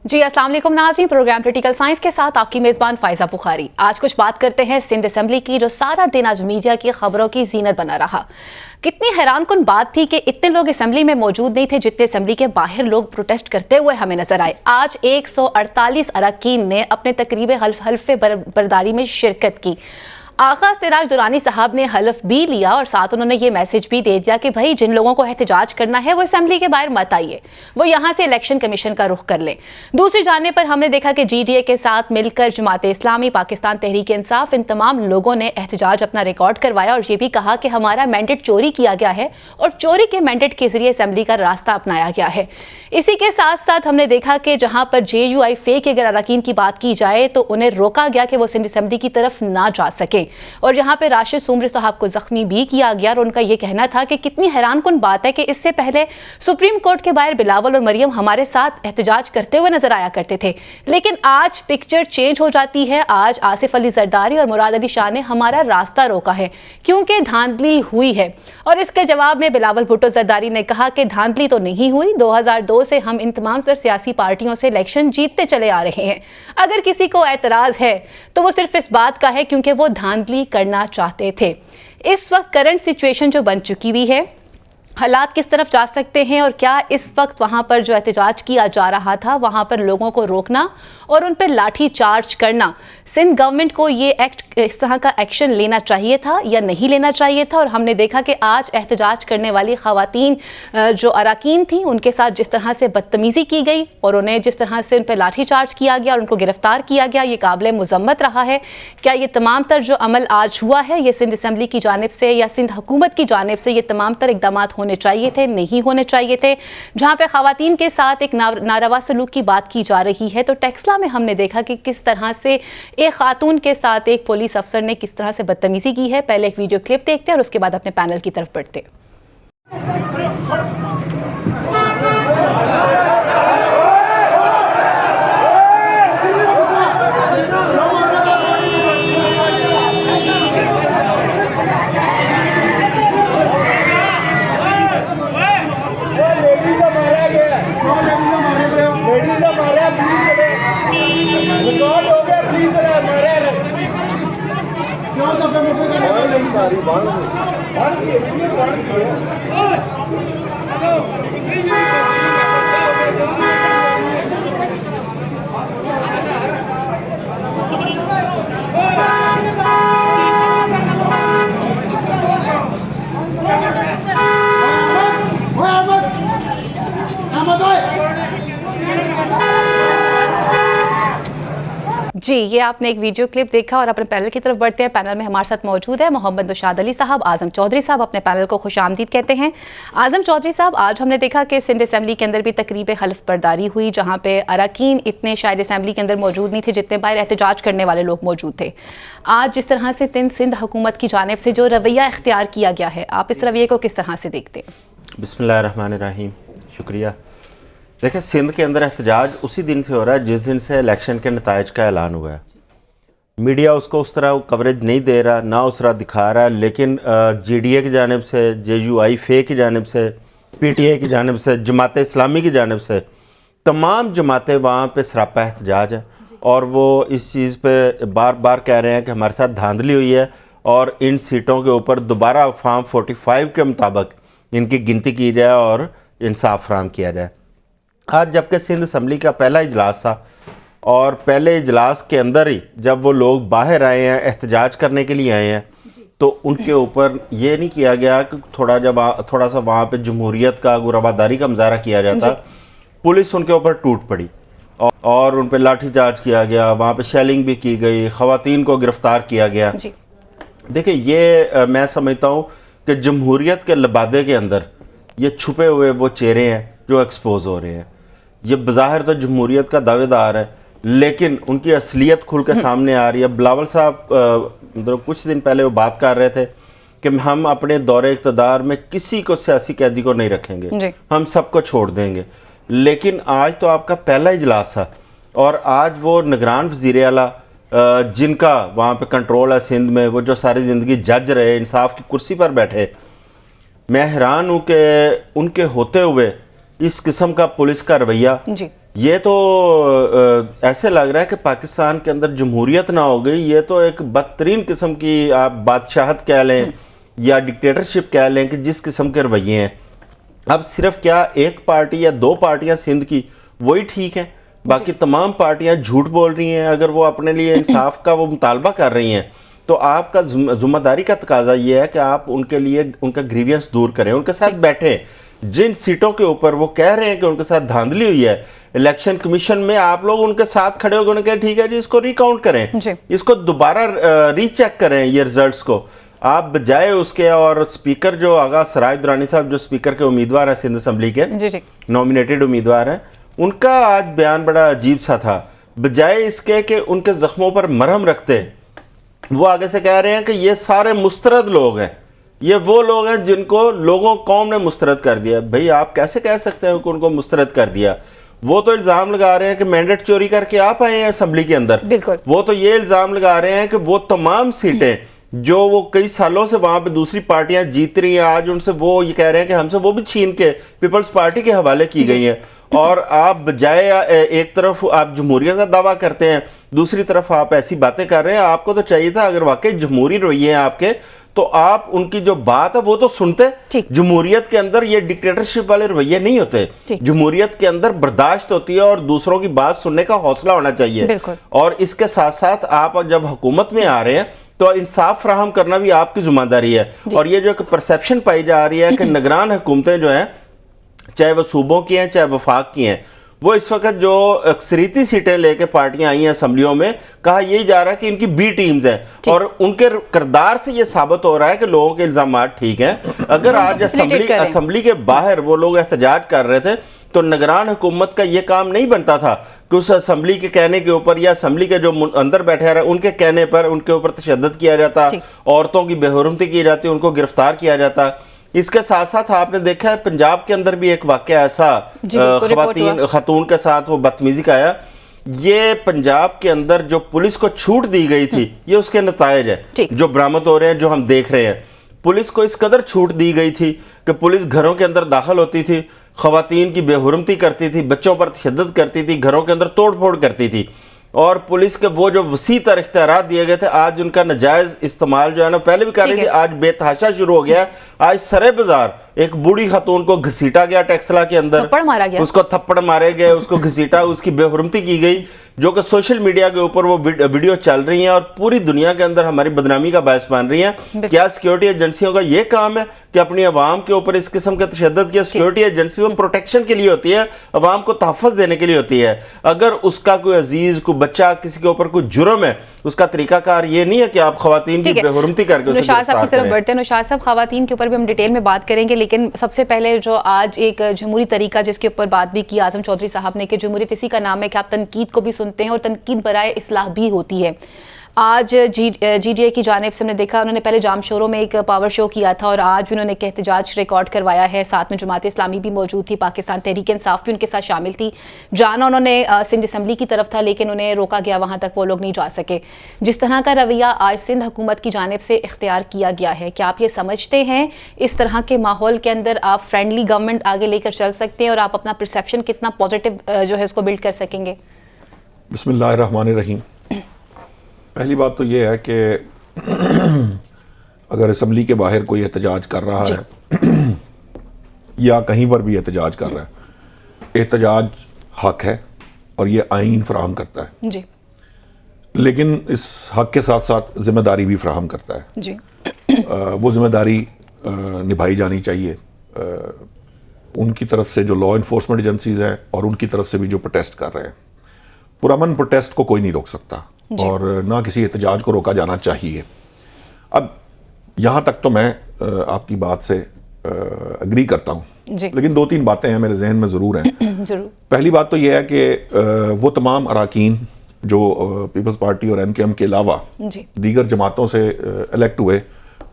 जी अस्सलाम वालेकुम नाज़रीन, प्रोग्राम क्रिटिकल साइंस के साथ आपकी मेज़बान फ़ायज़ा बुखारी। आज कुछ बात करते हैं सिंध असेंबली की, जो सारा दिन आज मीडिया की खबरों की जीनत बना रहा। कितनी हैरानकुन बात थी कि इतने लोग असेंबली में मौजूद नहीं थे जितने असेंबली के बाहर लोग प्रोटेस्ट करते हुए हमें नजर आए। आज 148 अरकान ने अपने तकरीब हल्फ़े बरदारी में शिरकत की। आगा सिराज दुरानी साहब ने हलफ भी लिया और साथ उन्होंने ये मैसेज भी दे दिया कि भाई जिन लोगों को एहतजाज करना है वो असेंबली के बाहर मत आइए, वो यहाँ से इलेक्शन कमीशन का रुख कर लें। दूसरी जाने पर हमने देखा कि GDA के साथ मिलकर जमात इस्लामी, पाकिस्तान तहरीक इंसाफ, इन तमाम लोगों ने एहतजाज अपना रिकॉर्ड करवाया और ये भी कहा कि हमारा मैंडेट चोरी किया गया है और चोरी के मैंडेट के जरिए असेंबली का रास्ता अपनाया गया है। इसी के साथ साथ हमने देखा कि जहाँ पर JUI फे के अगर अरकान की बात की जाए तो उन्हें रोका गया कि वो सिंध असेंबली की तरफ ना जा सके और यहाँ पे राशिद सुमरी साहब को जख्मी भी किया गया। और उनका ये कहना था कि कितनी हैरानकुन बात है कि इससे पहले सुप्रीम कोर्ट के बाहर बिलावल और मरियम हमारे साथ एहतजाज करते हुए नजर आया करते थे, लेकिन आज पिक्चर चेंज हो जाती है। आज आसिफ अली जरदारी और मुराद अली शाह ने हमारा रास्ता रोका है क्योंकि धांधली हुई है। और इसके जवाब में बिलावल भुट्टो जरदारी ने कहा कि धांधली तो नहीं हुई, 2002 से हम इन तमाम सियासी पार्टियों से इलेक्शन जीतते चले आ रहे हैं। अगर किसी को एतराज है तो वो सिर्फ इस बात का है क्योंकि वो धांधली करना चाहते थे। इस वक्त करंट सिचुएशन जो बन चुकी हुई है, हालात किस तरफ जा सकते हैं और क्या इस वक्त वहाँ पर जो एहतजाज किया जा रहा था वहाँ पर लोगों को रोकना और उन पर लाठी चार्ज करना, सिंध गवर्नमेंट को ये इस तरह का एक्शन लेना चाहिए था या नहीं लेना चाहिए था। और हमने देखा कि आज एहतजाज करने वाली ख़वातीन जो अरकान थी उनके साथ जिस तरह से बदतमीज़ी की गई और उन्हें जिस तरह से उन पर लाठी चार्ज किया गया और उनको गिरफ्तार किया गया, ये काबिल मुज़म्मत रहा है। क्या ये तमाम तर जो अमल आज हुआ है ये सिंध असेंबली की जानिब से या सिंध हुकूमत की जानिब से ये तमाम तर इक़दाम होने चाहिए थे, नहीं होने चाहिए थे? जहाँ पे ख़वातीन के साथ एक नारवा सलूक की बात की जा रही है तो टेक्सला में हमने देखा कि किस तरह से एक खातून के साथ एक पुलिस अफसर ने किस तरह से बदतमीजी की है। पहले एक वीडियो क्लिप देखते हैं और उसके बाद अपने पैनल की तरफ बढ़ते हैं। जी, ये आपने एक वीडियो क्लिप देखा और अपने पैनल की तरफ बढ़ते हैं। पैनल में हमारे साथ मौजूद है मोहम्मद नौशाद अली साहब, आज़म चौधरी साहब। अपने पैनल को खुशामदीद कहते हैं। आज़म चौधरी साहब, आज हमने देखा कि सिंध असेंबली के अंदर भी तकरीब हल्फ बरदारी हुई जहाँ पे अरकान इतने शायद असेंबली के अंदर मौजूद नहीं थे जितने बाहर एहतजाज करने वाले लोग मौजूद थे। आज जिस तरह से सिंध हुकूमत की जानिब से जो रवैया इख्तियार किया गया है, आप इस रवैये को किस तरह से देखते हैं? बिस्मिल्लाहिर्रहमानिर्रहीम, शुक्रिया। देखिए, सिंध के अंदर एहतजाज उसी दिन से हो रहा है जिस दिन से इलेक्शन के नताइज का ऐलान हुआ है। मीडिया उसको उस तरह कवरेज नहीं दे रहा, ना उस तरह दिखा रहा है, लेकिन GDA की जानिब से, JUI फे की जानिब से, PTI की जानिब से, जमात इस्लामी की जानिब से तमाम जमातें वहाँ पे सरापा एहतजाज है और वो इस चीज़ पे बार बार कह रहे हैं कि हमारे साथ धांधली हुई है और इन सीटों के ऊपर दोबारा फॉर्म 45 के मुताबिक इनकी गिनती की जाए और इंसाफ फराहम किया जाए। आज जबकि सिंध असम्बली का पहला इजलास था और पहले इजलास के अंदर ही जब वो लोग बाहर आए हैं, एहतजाज करने के लिए आए हैं, तो उनके ऊपर ये नहीं किया गया कि थोड़ा सा वहाँ पे जमहूरियत का, गुरबादारी का मुजाहरा किया जाता। पुलिस उनके ऊपर टूट पड़ी और उन पर लाठीचार्ज किया गया, वहाँ पे शेलिंग भी की गई, ख़वातीन को गिरफ्तार किया गया। देखिए, ये मैं समझता हूँ कि जमहूरियत के लबादे के अंदर ये छुपे हुए वो चेहरे हैं जो एक्सपोज हो रहे हैं। ये बज़ाहिर तो जमहूरियत का दावेदार है लेकिन उनकी असलियत खुल के सामने आ रही है। बिलावल साहब कुछ दिन पहले वो बात कर रहे थे कि हम अपने दौरे इक़्तिदार में किसी को सियासी कैदी को नहीं रखेंगे, हम सबको छोड़ देंगे। लेकिन आज तो आपका पहला इजलास था और आज वो निगरान वज़ीर आला जिनका वहाँ पे कंट्रोल है सिंध में, वो जो सारी ज़िंदगी जज रहे, इंसाफ की कुर्सी पर बैठे, मैं हैरान हूँ कि उनके होते हुए इस किस्म का पुलिस का रवैया, ये तो ऐसे लग रहा है कि पाकिस्तान के अंदर जमहूरियत ना हो गई, ये तो एक बदतरीन किस्म की आप बादशाहत कह लें या डिक्टेटरशिप कह लें कि जिस किस्म के रवैये हैं। अब सिर्फ क्या एक पार्टी या दो पार्टियां सिंध की वही ठीक हैं, बाकी तमाम पार्टियां झूठ बोल रही हैं। अगर वो अपने लिए इंसाफ का वो मुतालबा कर रही हैं तो आपका जिम्मेदारी का तकाजा ये है कि आप उनके लिए उनका ग्रीवियंस दूर करें, उनके साथ बैठें। जिन सीटों के ऊपर वो कह रहे हैं कि उनके साथ धांधली हुई है, इलेक्शन कमीशन में आप लोग उनके साथ खड़े होकर उन्हें कहें ठीक है जी इसको रिकाउंट करें, इसको दोबारा रीचेक करें ये रिजल्ट्स को। आप बजाय उसके, और स्पीकर जो आगा सराज दुरानी साहब जो स्पीकर के उम्मीदवार हैं सिंध असम्बली के नॉमिनेटेड उम्मीदवार हैं, उनका आज बयान बड़ा अजीब सा था। बजाय इसके कि उनके जख्मों पर मरहम रखते, वो आगे से कह रहे हैं कि ये सारे मुस्तरद लोग हैं, ये वो लोग हैं जिनको लोगों कौम ने मुस्तरद कर दिया। भाई आप कैसे कह सकते हैं कि उनको मुस्तरद कर दिया? वो तो इल्ज़ाम लगा रहे हैं कि मैंडेट चोरी करके आप आए हैं असम्बली के अंदर। वो तो ये इल्ज़ाम लगा रहे हैं कि वो तमाम सीटें जो वो कई सालों से वहाँ पे दूसरी पार्टियां जीत रही हैं, आज उनसे वो ये कह रहे हैं कि हमसे वो भी छीन के पीपल्स पार्टी के हवाले की गई हैं। और आप बजाय एक तरफ आप जमहूरियत का दावा करते हैं, दूसरी तरफ आप ऐसी बातें कर रहे हैं। आपको तो चाहिए था अगर वाकई जमहूरी रवैये हैं आपके, तो आप उनकी जो बात है वो तो सुनते। जमहूरियत के अंदर ये डिक्टेटरशिप वाले रवैये नहीं होते। जमहूरियत के अंदर बर्दाश्त होती है और दूसरों की बात सुनने का हौसला होना चाहिए। और इसके साथ साथ आप जब हुकूमत में आ रहे हैं तो इंसाफ फराहम करना भी आपकी जिम्मेदारी है। और ये जो परसेप्शन पाई जा रही है कि निगरान हुकूमतें जो हैं, चाहे वह सूबों की हैं चाहे वफाक की हैं, वो इस वक्त जो अक्सरीती सीटें लेके पार्टियां आई हैं असम्बलियों में, कहा यही जा रहा है कि इनकी बी टीम्स हैं और उनके किरदार से ये साबित हो रहा है कि लोगों के इल्जामात ठीक हैं। अगर आज असम्बली के बाहर वो लोग एहतजाज कर रहे थे तो निगरान हुकूमत का ये काम नहीं बनता था कि उस असम्बली के कहने के ऊपर या असम्बली के जो अंदर बैठे रहे उनके कहने पर उनके ऊपर तशद्दुद किया जाता, औरतों की बेहुरमती की जाती, उनको गिरफ्तार किया जाता। इसके साथ साथ आपने देखा है पंजाब के अंदर भी एक वाकया ऐसा खातून के साथ वो बदतमीजी का आया। ये पंजाब के अंदर जो पुलिस को छूट दी गई थी ये उसके नतायज है जो बरामद हो रहे हैं, जो हम देख रहे हैं। पुलिस को इस कदर छूट दी गई थी कि पुलिस घरों के अंदर दाखिल होती थी, खवातीन की बेहुरमती करती थी, बच्चों पर तशद्दुद करती थी, घरों के अंदर तोड़ फोड़ करती थी। और पुलिस के वो जो वसी तर इख्तियारात दिए गए थे, आज उनका नाजायज़ इस्तेमाल जो है ना, पहले भी कर रही थी, आज बेतहाशा शुरू हो गया। आज सरे बाजार एक बूढ़ी खातून को घसीटा गया टेक्सला के अंदर, थप्पड़ मारा गया, उसको थप्पड़ मारे गए, उसको घसीटा, उसकी बेहुरमती की गई, जो कि सोशल मीडिया के ऊपर वो वीडियो चल रही हैं और पूरी दुनिया के अंदर हमारी बदनामी का बायस बन रही हैं। क्या सिक्योरिटी एजेंसियों का ये काम है कि अपनी आवाम के ऊपर इस किस्म के तशद्दुद की? सिक्योरिटी एजेंसियों प्रोटेक्शन के लिए होती है, आवाम को तहफ़्फ़ुज़ देने के लिए होती है। अगर उसका कोई अजीज, कोई बच्चा, किसी के ऊपर कोई जुर्म है, उसका तरीकाकार ये नहीं है कि आप खवातीन की बेहुरमती करके उसे नुशाद साहब की तरफ बढ़ते हैं। नुशाद साहब, खवातीन के ऊपर भी हम डिटेल में बात करेंगे, लेकिन सबसे पहले जो आज एक जमहूरी तरीका जिसके ऊपर बात भी की आजम चौधरी साहब ने कि जमहूरियत इसी का नाम है कि आप तनकीद को भी सुनते हैं और तनकीद बराए इस्लाह भी होती है। आज जीडीए की जानिब से हमने देखा, उन्होंने पहले जामशोरों में एक पावर शो किया था और आज भी उन्होंने एक एहतजाज रिकॉर्ड करवाया है। साथ में जमात इस्लामी भी मौजूद थी, पाकिस्तान तहरीक इंसाफ भी उनके साथ शामिल थी। जाना उन्होंने सिंध असम्बली की तरफ था लेकिन उन्हें रोका गया, वहाँ तक वो लोग नहीं जा सके। जिस तरह का रवैया आज सिंध हुकूमत की जानिब से इख्तियार किया गया है, क्या आप ये समझते हैं इस तरह के माहौल के अंदर आप फ्रेंडली गवर्नमेंट आगे लेकर चल सकते हैं और आप अपना परसेप्शन कितना पॉजिटिव जो है उसको बिल्ड कर सकेंगे? बिस्मिल्लाहिर्रहमानिर्रहीम। पहली बात तो ये है कि अगर असम्बली के बाहर कोई एहतजाज कर रहा है या कहीं पर भी एहतजाज कर रहा है, एहतजाज हक है और ये आइन फराहम करता है जी। लेकिन इस हक के साथ साथ जिम्मेदारी भी फराहम करता है जी। वो जिम्मेदारी निभाई जानी चाहिए उनकी तरफ से जो लॉ इन्फोर्समेंट एजेंसीज हैं और उनकी तरफ से भी जो प्रोटेस्ट कर रहे हैं। पुरअमन प्रोटेस्ट को कोई नहीं रोक सकता और ना किसी एहतजाज को रोका जाना चाहिए। अब यहाँ तक तो मैं आपकी बात से अग्री करता हूँ, लेकिन दो तीन बातें हैं मेरे जहन में ज़रूर हैं। जरूर। पहली बात तो यह है कि वो तमाम अराकीन जो पीपल्स पार्टी और एमकेएम के अलावा दीगर जमातों से इलेक्ट हुए,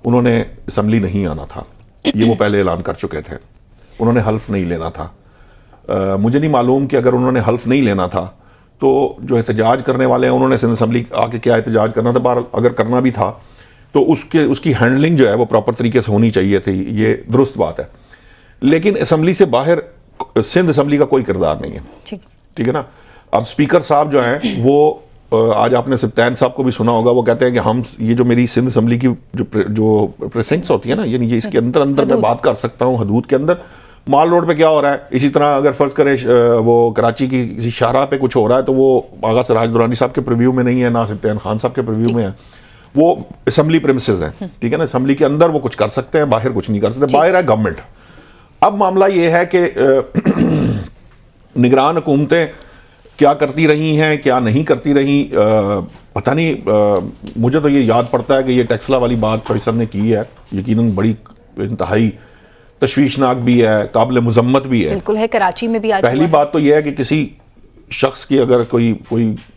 उन्होंने असम्बली नहीं आना था, ये वो पहले ऐलान कर चुके थे। उन्होंने हल्फ नहीं लेना था। मुझे नहीं मालूम कि अगर उन्होंने हल्फ नहीं लेना था तो जो एहतजाज करने वाले हैं उन्होंने सिंध असम्बली आके क्या एहतजाज करना था। बार अगर करना भी था तो उसकी हैंडलिंग जो है वो प्रॉपर तरीके से होनी चाहिए थी, ये दुरुस्त बात है। लेकिन असम्बली से बाहर सिंध असम्बली का कोई किरदार नहीं है। ठीक है ना। अब स्पीकर साहब जो हैं वो आज आपने सिप्तान साहब को भी सुना होगा, वो कहते हैं कि हम ये जो मेरी सिंध असम्बली की जो प्रेसिंक्स होती है ना, यानी ये इसके अंदर मैं बात कर सकता हूँ हदूद के अंदर। माल रोड पे क्या हो रहा है, इसी तरह अगर फर्ज करें वो कराची की किसी शाहराह पे कुछ हो रहा है तो वो आगा सिराज दुरानी साहब के प्रीव्यू में नहीं है, ना सिप्तान खान साहब के प्रीव्यू में है, वो असम्बली प्रेमिसेस हैं, ठीक है ना। असम्बली के अंदर वो कुछ कर सकते हैं, बाहर कुछ नहीं कर सकते, बाहर है गवर्नमेंट। अब मामला ये है कि निगरान हुकूमतें क्या करती रही हैं, क्या नहीं करती रही, पता नहीं। मुझे तो ये याद पड़ता है कि ये टेक्सला वाली बात चौधरी साहब ने की है, यकीनन बड़ी इंतहाई तशवीशनाक भी है, काबिल मुजम्मत भी है। बिल्कुल है, कराची में भी आज पहली बात तो यह है कि किसी शख्स की अगर कोई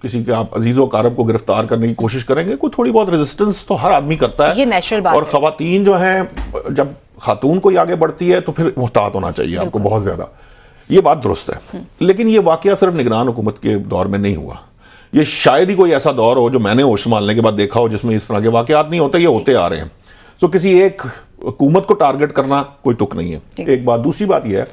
किसी के आप अजीज़ो कारब को गिरफ्तार करने की कोशिश करेंगे, कोई थोड़ी बहुत रेजिस्टेंस तो हर आदमी करता है, ये नेचुरल बात और है। ख़वातीन जो हैं, जब खातून कोई आगे बढ़ती है तो फिर मुहतात होना चाहिए आपको बहुत ज़्यादा, ये बात दुरुस्त है। लेकिन ये वाकया सिर्फ निगरान हुकूमत के दौर में नहीं हुआ, ये शायद ही कोई ऐसा दौर हो जो मैंने होश संभालने के बाद देखा हो जिसमें इस तरह के वाकयात नहीं होते, ये होते आ रहे हैं। तो किसी एक हुकूमत को टारगेट करना कोई तुक नहीं है, एक बात। दूसरी बात यह है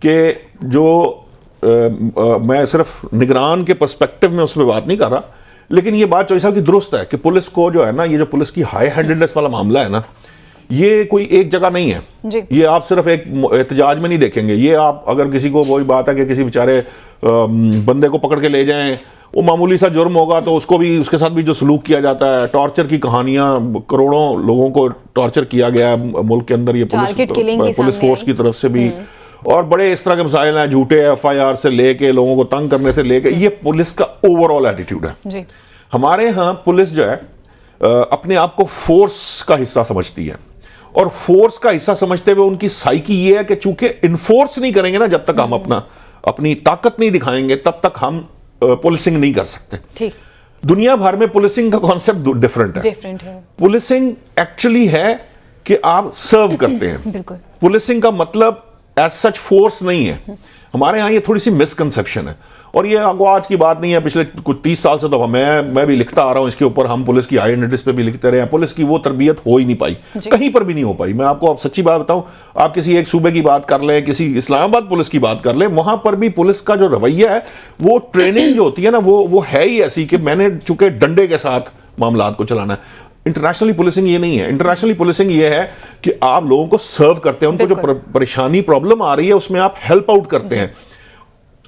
कि जो मैं सिर्फ निगरान के पर्सपेक्टिव में उसमें बात नहीं कर रहा, लेकिन ये बात चौधरी साहब की दुरुस्त है कि पुलिस को जो है ना, ये जो पुलिस की हाई हैंडेडनेस वाला मामला है ना, ये कोई एक जगह नहीं है जी। ये आप सिर्फ एक एहतजाज में नहीं देखेंगे, ये आप अगर किसी को, वही बात है कि किसी बेचारे बंदे को पकड़ के ले जाएं, वो मामूली सा जुर्म होगा तो उसको भी, उसके साथ भी जो सलूक किया जाता है, टॉर्चर की कहानियां, करोड़ों लोगों को टॉर्चर किया गया मुल्क के अंदर, ये पुलिस फोर्स की तरफ से भी, और बड़े इस तरह के मसाइल हैं, झूठे FIR से लेके लोगों को तंग करने से लेके, ये पुलिस का ओवरऑल एटीट्यूड है जी। हमारे यहाँ पुलिस जो है अपने आप को फोर्स का हिस्सा समझती है, और फोर्स का हिस्सा समझते हुए उनकी साइकी ये है कि चूंकि इन्फोर्स नहीं करेंगे ना, जब तक हम अपनी ताकत नहीं दिखाएंगे तब तक हम पुलिसिंग नहीं कर सकते। ठीक। दुनिया भर में पुलिसिंग का कॉन्सेप्ट डिफरेंट है। पुलिसिंग एक्चुअली है कि आप सर्व करते हैं। बिल्कुल। पुलिसिंग का मतलब एज सच फोर्स नहीं है। हमारे यहाँ ये थोड़ी सी मिसकंसेप्शन है, और ये आज की बात नहीं है, पिछले कुछ 30 साल से तो मैं भी लिखता आ रहा हूँ इसके ऊपर, हम पुलिस की आइडेंटिटीज पे भी लिखते रहे हैं। पुलिस की वो तरबियत हो ही नहीं पाई, कहीं पर भी नहीं हो पाई। मैं आपको सच्ची बात बताऊं, आप किसी एक सूबे की बात कर लें, किसी इस्लामाबाद पुलिस की बात कर लें, वहां पर भी पुलिस का जो रवैया है, वो ट्रेनिंग जो होती है ना, वो है ही ऐसी कि मैंने चूंकि डंडे के साथ मामलात को चलाना है। इंटरनेशनली पुलिसिंग ये नहीं है। इंटरनेशनली पुलिसिंग ये है कि आप लोगों को सर्व करते हैं, उनको जो परेशानी प्रॉब्लम आ रही है उसमें आप हेल्प आउट करते हैं,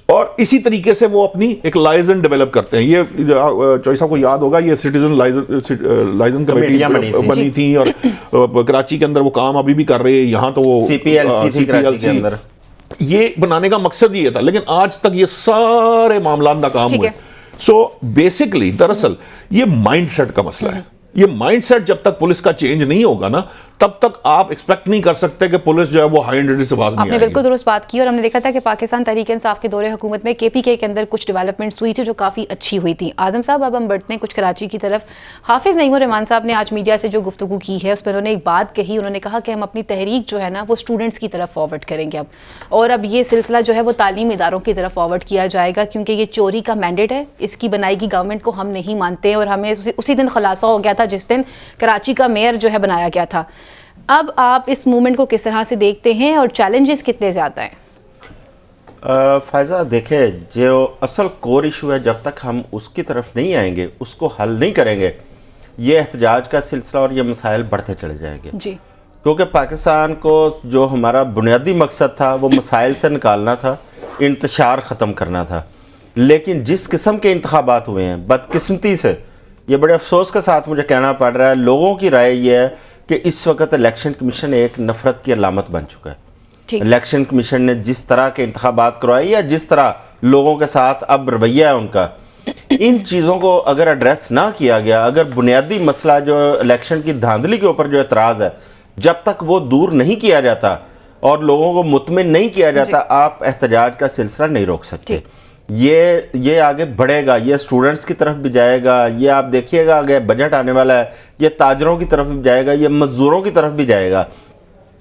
और इसी तरीके से वो अपनी एक लाइजन डेवलप करते हैं। ये चौधरी साहब को याद होगा, ये सिटीजन लाइजन कमेटी बनी थी, और कराची के अंदर वो काम अभी भी कर रहे हैं। यहाँ तो वो CPLC थी कराची के अंदर, ये बनाने का मकसद ये था, लेकिन आज तक ये सारे मामला नाकाम हुए। सो बेसिकली दरअसल ये माइंडसेट का मसला है। ये माइंडसेट जब तक पुलिस का चेंज नहीं होगा ना, तब तक आप एक्सपेक्ट नहीं कर सकते कि पुलिस जो है वो हाई हैंडेड से बाज नहीं आएगी। आपने बिल्कुल दुरुस्त बात की, और हमने देखा था कि पाकिस्तान तहरीक-ए-इंसाफ के दौरे हुकूमत में KPK के अंदर कुछ डेवलपमेंट्स हुई थी जो काफ़ी अच्छी हुई थी। आजम साहब, अब हम बढ़ते हैं कुछ कराची की तरफ। हाफिज़ नईम रहमान साहब ने आज मीडिया से जो गुफ्तगू की है, उस पर उन्होंने एक बात कही। उन्होंने कहा कि हम अपनी तहरीक जो है ना, वो स्टूडेंट्स की तरफ फॉरवर्ड करेंगे अब, और अब ये सिलसिला जो है वो तालीम इदारों की तरफ फॉरवर्ड किया जाएगा, क्योंकि ये चोरी का मैंडेट है, इसकी बनाएगी गवर्नमेंट को हम नहीं मानते, और हमें उसी दिन खुलासा हो गया था जिस दिन कराची का मेयर जो है बनाया गया था। अब आप इस मूवमेंट को किस तरह से देखते हैं, और चैलेंजेस कितने ज़्यादा हैं? फायजा, देखें, जो असल कोर इशू है, जब तक हम उसकी तरफ नहीं आएंगे, उसको हल नहीं करेंगे, ये एहतजाज का सिलसिला और ये मसाइल बढ़ते चले जाएंगे जी। क्योंकि पाकिस्तान को जो हमारा बुनियादी मकसद था वो मसाइल से निकालना था, इंतशार ख़त्म करना था। लेकिन जिस किस्म के इंतखाबात हुए हैं, बदकिस्मती से, ये बड़े अफसोस के साथ मुझे कहना पड़ रहा है, लोगों की राय ये है कि इस वक्त इलेक्शन कमीशन एक नफरत की अलामत बन चुका है। इलेक्शन कमीशन ने जिस तरह के इंतखाबात करवाए, या जिस तरह लोगों के साथ अब रवैया है उनका, इन चीज़ों को अगर एड्रेस ना किया गया, अगर बुनियादी मसला जो इलेक्शन की धांधली के ऊपर जो एतराज़ है, जब तक वो दूर नहीं किया जाता और लोगों को मुतमिन नहीं किया जाता, आप एहतजाज का सिलसिला नहीं रोक सकते। ये आगे बढ़ेगा, ये स्टूडेंट्स की तरफ भी जाएगा, ये आप देखिएगा आगे बजट आने वाला है, ये ताजरों की तरफ भी जाएगा, ये मजदूरों की तरफ भी जाएगा।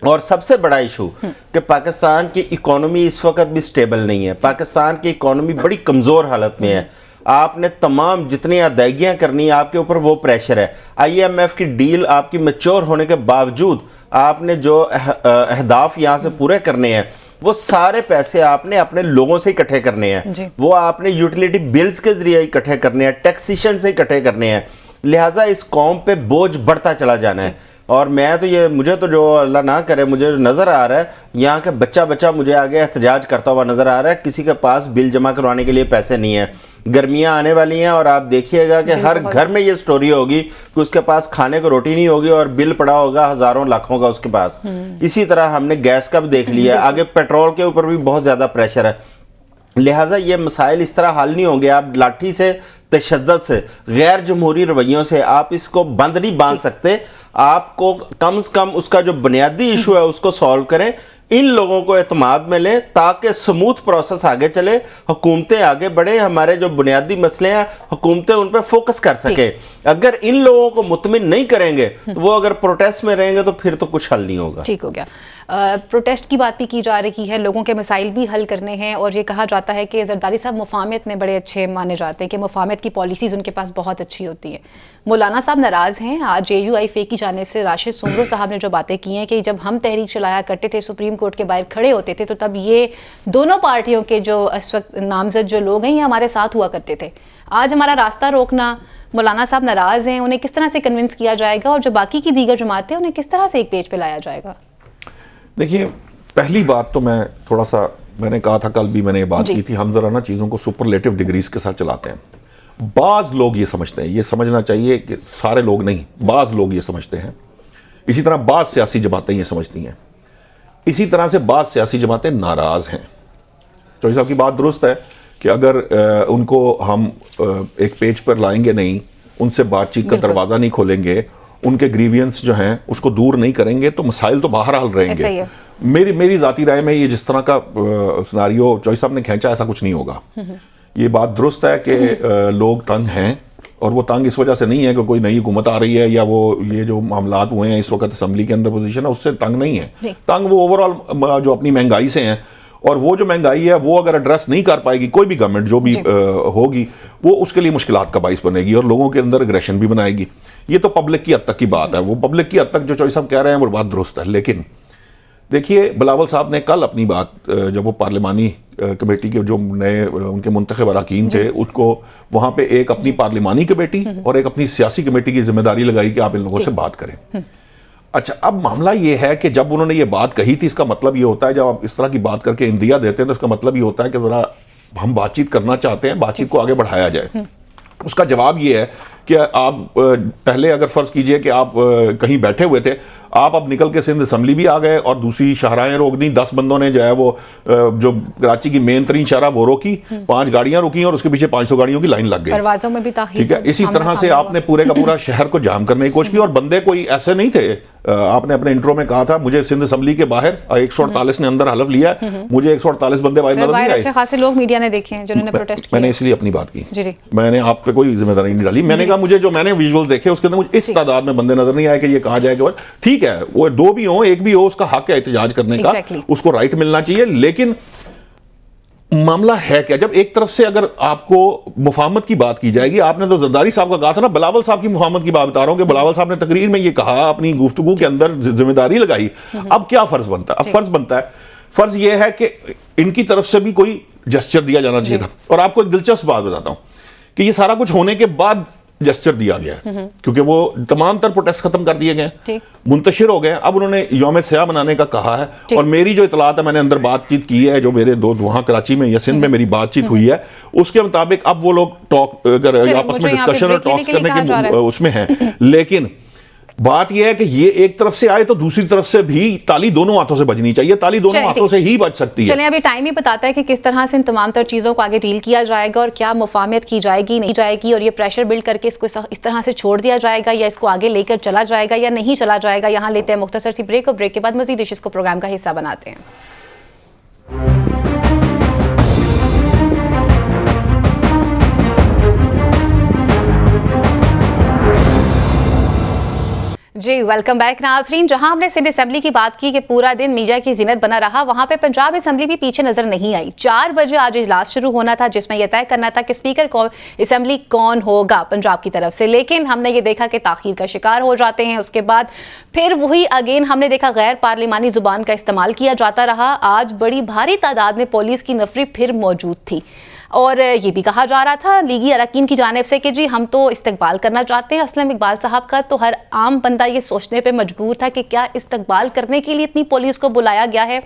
और सबसे बड़ा इशू कि पाकिस्तान की इकोनॉमी इस वक्त भी स्टेबल नहीं है। पाकिस्तान की इकोनॉमी बड़ी कमज़ोर हालत में है। आपने तमाम जितनी अदायगियाँ करनी है, आपके ऊपर वो प्रेशर है। IMF की डील आपकी मैच्योर होने के बावजूद आपने जो अहदाफ यहाँ से पूरे करने हैं, वो सारे पैसे आपने अपने लोगों से इकट्ठे करने हैं, वो आपने यूटिलिटी बिल्स के जरिए इकट्ठे करने हैं, टैक्सेशन से इकट्ठे करने हैं। लिहाजा इस कौम पे बोझ बढ़ता चला जाना है। और मैं तो ये, मुझे तो जो अल्लाह ना करे, मुझे नज़र आ रहा है यहाँ के बच्चा मुझे आगे एहतजाज करता हुआ नज़र आ रहा है। किसी के पास बिल जमा करवाने के लिए पैसे नहीं है। गर्मियाँ आने वाली हैं और आप देखिएगा कि हर घर में ये स्टोरी होगी कि उसके पास खाने को रोटी नहीं होगी और बिल पड़ा होगा हज़ारों लाखों का उसके पास। इसी तरह हमने गैस का भी देख लिया, आगे पेट्रोल के ऊपर भी बहुत ज़्यादा प्रेशर है। लिहाजा ये मसाइल इस तरह हल नहीं होंगे आप लाठी से, तशद्दुद से, गैर जमहूरी रवैयों से आप इसको बंद नहीं बांध सकते। आपको कम से कम उसका जो बुनियादी इशू है उसको सॉल्व करें, इन लोगों को एतमाद में लें ताकि स्मूथ प्रोसेस आगे चले, हुकूमतें आगे बढ़े, हमारे जो बुनियादी मसले हैं हुकूमतें उन पर फोकस कर सके। अगर इन लोगों को मुतमिन नहीं करेंगे तो वो अगर प्रोटेस्ट में रहेंगे तो फिर तो कुछ हल नहीं होगा। ठीक हो गया। प्रोटेस्ट की बात भी की जा रही है, लोगों के मसाइल भी हल करने हैं, और ये कहा जाता है कि जरदारी साहब मुफाहमत में बड़े अच्छे माने जाते हैं कि मुफाहमत की पॉलिसीज़ उनके पास बहुत अच्छी होती हैं। मौलाना साहब नाराज़ हैं। आज AUIFA की जानिब से राशिद सुमरो साहब ने जो बातें की हैं कि जब हम तहरीक चलाया करते थे, सुप्रीम कोर्ट के बाहर खड़े होते थे, तो तब ये दोनों पार्टियों के जो इस वक्त नामजद जो लोग हैं ये हमारे साथ हुआ करते थे। आज हमारा रास्ता रोकना, मौलाना साहब नाराज़ हैं, उन्हें किस तरह से कन्विंस किया जाएगा और जो बाकी की दीगर जमातें उन्हें किस तरह से एक पेज पे लाया जाएगा? देखिए, पहली बात तो मैं थोड़ा सा, मैंने कहा था कल भी मैंने ये बात की थी, हम जरा ना चीज़ों को सुपरलेटिव डिग्रीज के साथ चलाते हैं। बाज़ लोग ये समझते हैं, ये समझना चाहिए कि सारे लोग नहीं, बाज़ लोग ये समझते हैं, इसी तरह बाज़ सियासी जमातें ये समझती हैं, इसी तरह से बाज़ सियासी जमातें नाराज़ हैं। चौधरी साहब की बात दुरुस्त है कि अगर उनको हम एक पेज पर लाएंगे नहीं, उनसे बातचीत का दरवाज़ा नहीं खोलेंगे, उनके ग्रीवियंस जो हैं उसको दूर नहीं करेंगे तो मसाइल तो बाहर हाल रहेंगे। मेरी ज़ाती राय में ये जिस तरह का सिनारियो चौधरी साहब ने खींचा, ऐसा कुछ नहीं होगा। ये बात दुरुस्त है कि लोग तंग हैं, और वो तंग इस वजह से नहीं है कि कोई नई हुकूमत आ रही है या वो ये जो मामलात हुए हैं इस वक्त असम्बली के अंदर पोजीशन है उससे तंग नहीं है। तंग वो ओवरऑल जो अपनी महंगाई से हैं, और वो जो महंगाई है वो अगर एड्रेस नहीं कर पाएगी कोई भी गवर्नमेंट जो भी होगी, वो उसके लिए मुश्किलात का बाइस बनेगी और लोगों के अंदर एग्रेशन भी बनाएगी। ये तो पब्लिक की हद तक की बात है। वो पब्लिक की हद तक जो चौधरी साहब कह रहे हैं वो बात दुरुस्त है। लेकिन देखिए, बिलावल साहब ने कल अपनी बात, जब वो पार्लिमानी कमेटी के जो नए उनके मुंतखब अरकान थे, उसको वहाँ पे एक अपनी पार्लिमानी कमेटी और एक अपनी सियासी कमेटी की जिम्मेदारी लगाई कि आप इन लोगों से बात करें। अच्छा, अब मामला ये है कि जब उन्होंने ये बात कही थी, इसका मतलब ये होता है, जब आप इस तरह की बात करके इंदिया देते हैं तो इसका मतलब ये होता है कि ज़रा हम बातचीत करना चाहते हैं, बातचीत को आगे बढ़ाया जाए। उसका जवाब ये है कि आप पहले अगर फ़र्ज़ कीजिए कि आप कहीं बैठे हुए थे, आप अब निकल के सिंध असम्बली भी आ गए और दूसरी शाहराहें रोक दी, 10 बंदों ने जो है वो जो कराची की मेन तरीन शाहरा वो रोकी, 5 गाड़ियां रुकी और उसके पीछे 500 गाड़ियों की लाइन लग गई। परवाज़ों में भी ताख़ीर। ठीक है, इसी तरह से आपने पूरे का पूरा शहर को जाम करने की कोशिश की, और बंदे कोई ऐसे नहीं थे। आपने अपने इंट्रो में कहा था मुझे सिंध असम्बली के बाहर 148 ने अंदर हलफ लिया, मुझे 148 बंदे बाहर नजर नहीं आए। अच्छे खासे लोग मीडिया ने देखे हैं जिन्होंने प्रोटेस्ट किया। मैंने इसलिए अपनी बात की, जी। मैंने आप पे कोई जिम्मेदारी नहीं डाली। मैंने कहा मुझे जो मैंने विजुअल देखे उसके अंदर मुझे इस तादाद में बंदे नजर नहीं आए कि ये कहा जाएगा। ठीक है, वो 2 भी हो, 1 भी हो, उसका हक है एहतजाज करने का, उसको राइट मिलना चाहिए। लेकिन मामला है क्या, जब एक तरफ से अगर आपको मुफाहमत की बात की जाएगी, आपने तो जरदारी साहब का कहा था ना, बिलावल साहब की मुफाहमत की बात बता रहा हूं कि बिलावल साहब ने तकरीर में ये कहा, अपनी गुफ्तगू के अंदर जिम्मेदारी लगाई। अब क्या फर्ज बनता है? अब फर्ज बनता है, फर्ज ये है कि इनकी तरफ से भी कोई जेस्चर दिया जाना चाहिए था। और आपको एक दिलचस्प बात बताता हूं कि ये सारा कुछ होने के बाद जेस्चर दिया गया है, क्योंकि वो तमाम तर प्रोटेस्ट खत्म कर दिए गए, मुंतशिर हो गए। अब उन्होंने यौम स्याह मनाने का कहा है, और मेरी जो इतलात है, मैंने अंदर बातचीत की है, जो मेरे दोस्त वहाँ कराची में या सिंध में मेरी बातचीत हुई है, उसके मुताबिक अब वो लोग टॉक आपस में डिस्कशन और टॉक्स करने के उसमें हैं। लेकिन बात यह है कि ये एक तरफ से आए तो दूसरी तरफ से भी ताली दोनों हाथों से बजनी चाहिए, ताली दोनों हाथों से ही बज सकती है। चलिए, अभी टाइम ही बताता है कि किस तरह से इन तमाम तर चीज़ों को आगे डील किया जाएगा और क्या मुफाहमत की जाएगी, नहीं जाएगी, और ये प्रेशर बिल्ड करके इसको इस तरह से छोड़ दिया जाएगा या इसको आगे लेकर चला जाएगा या नहीं चला जाएगा। यहाँ लेते हैं मुख्तसर सी ब्रेक, और ब्रेक के बाद मजीद इश्यूज़ को प्रोग्राम का हिस्सा बनाते हैं। जी वेलकम बैक नाजरीन। जहां हमने सिंध असेंबली की बात की कि पूरा दिन मीडिया की जिनत बना रहा, वहां पे पंजाब असेंबली भी पीछे नजर नहीं आई। 4 बजे आज इजलास शुरू होना था जिसमें यह तय करना था कि स्पीकर असेंबली कौन होगा पंजाब की तरफ से, लेकिन हमने ये देखा कि ताखीर का शिकार हो जाते हैं। उसके बाद फिर वही अगेन हमने देखा गैर पार्लिमानी जुबान का इस्तेमाल किया जाता रहा। आज बड़ी भारी तादाद में पुलिस की नफरी फिर मौजूद थी और ये भी कहा जा रहा था लीगी अरकान की जानिब से कि जी हम तो इस्तकबाल करना चाहते हैं असलम इकबाल साहब का। तो हर आम बंदा ये सोचने पे मजबूर था कि क्या इस्तकबाल करने के लिए इतनी पुलिस को बुलाया गया है।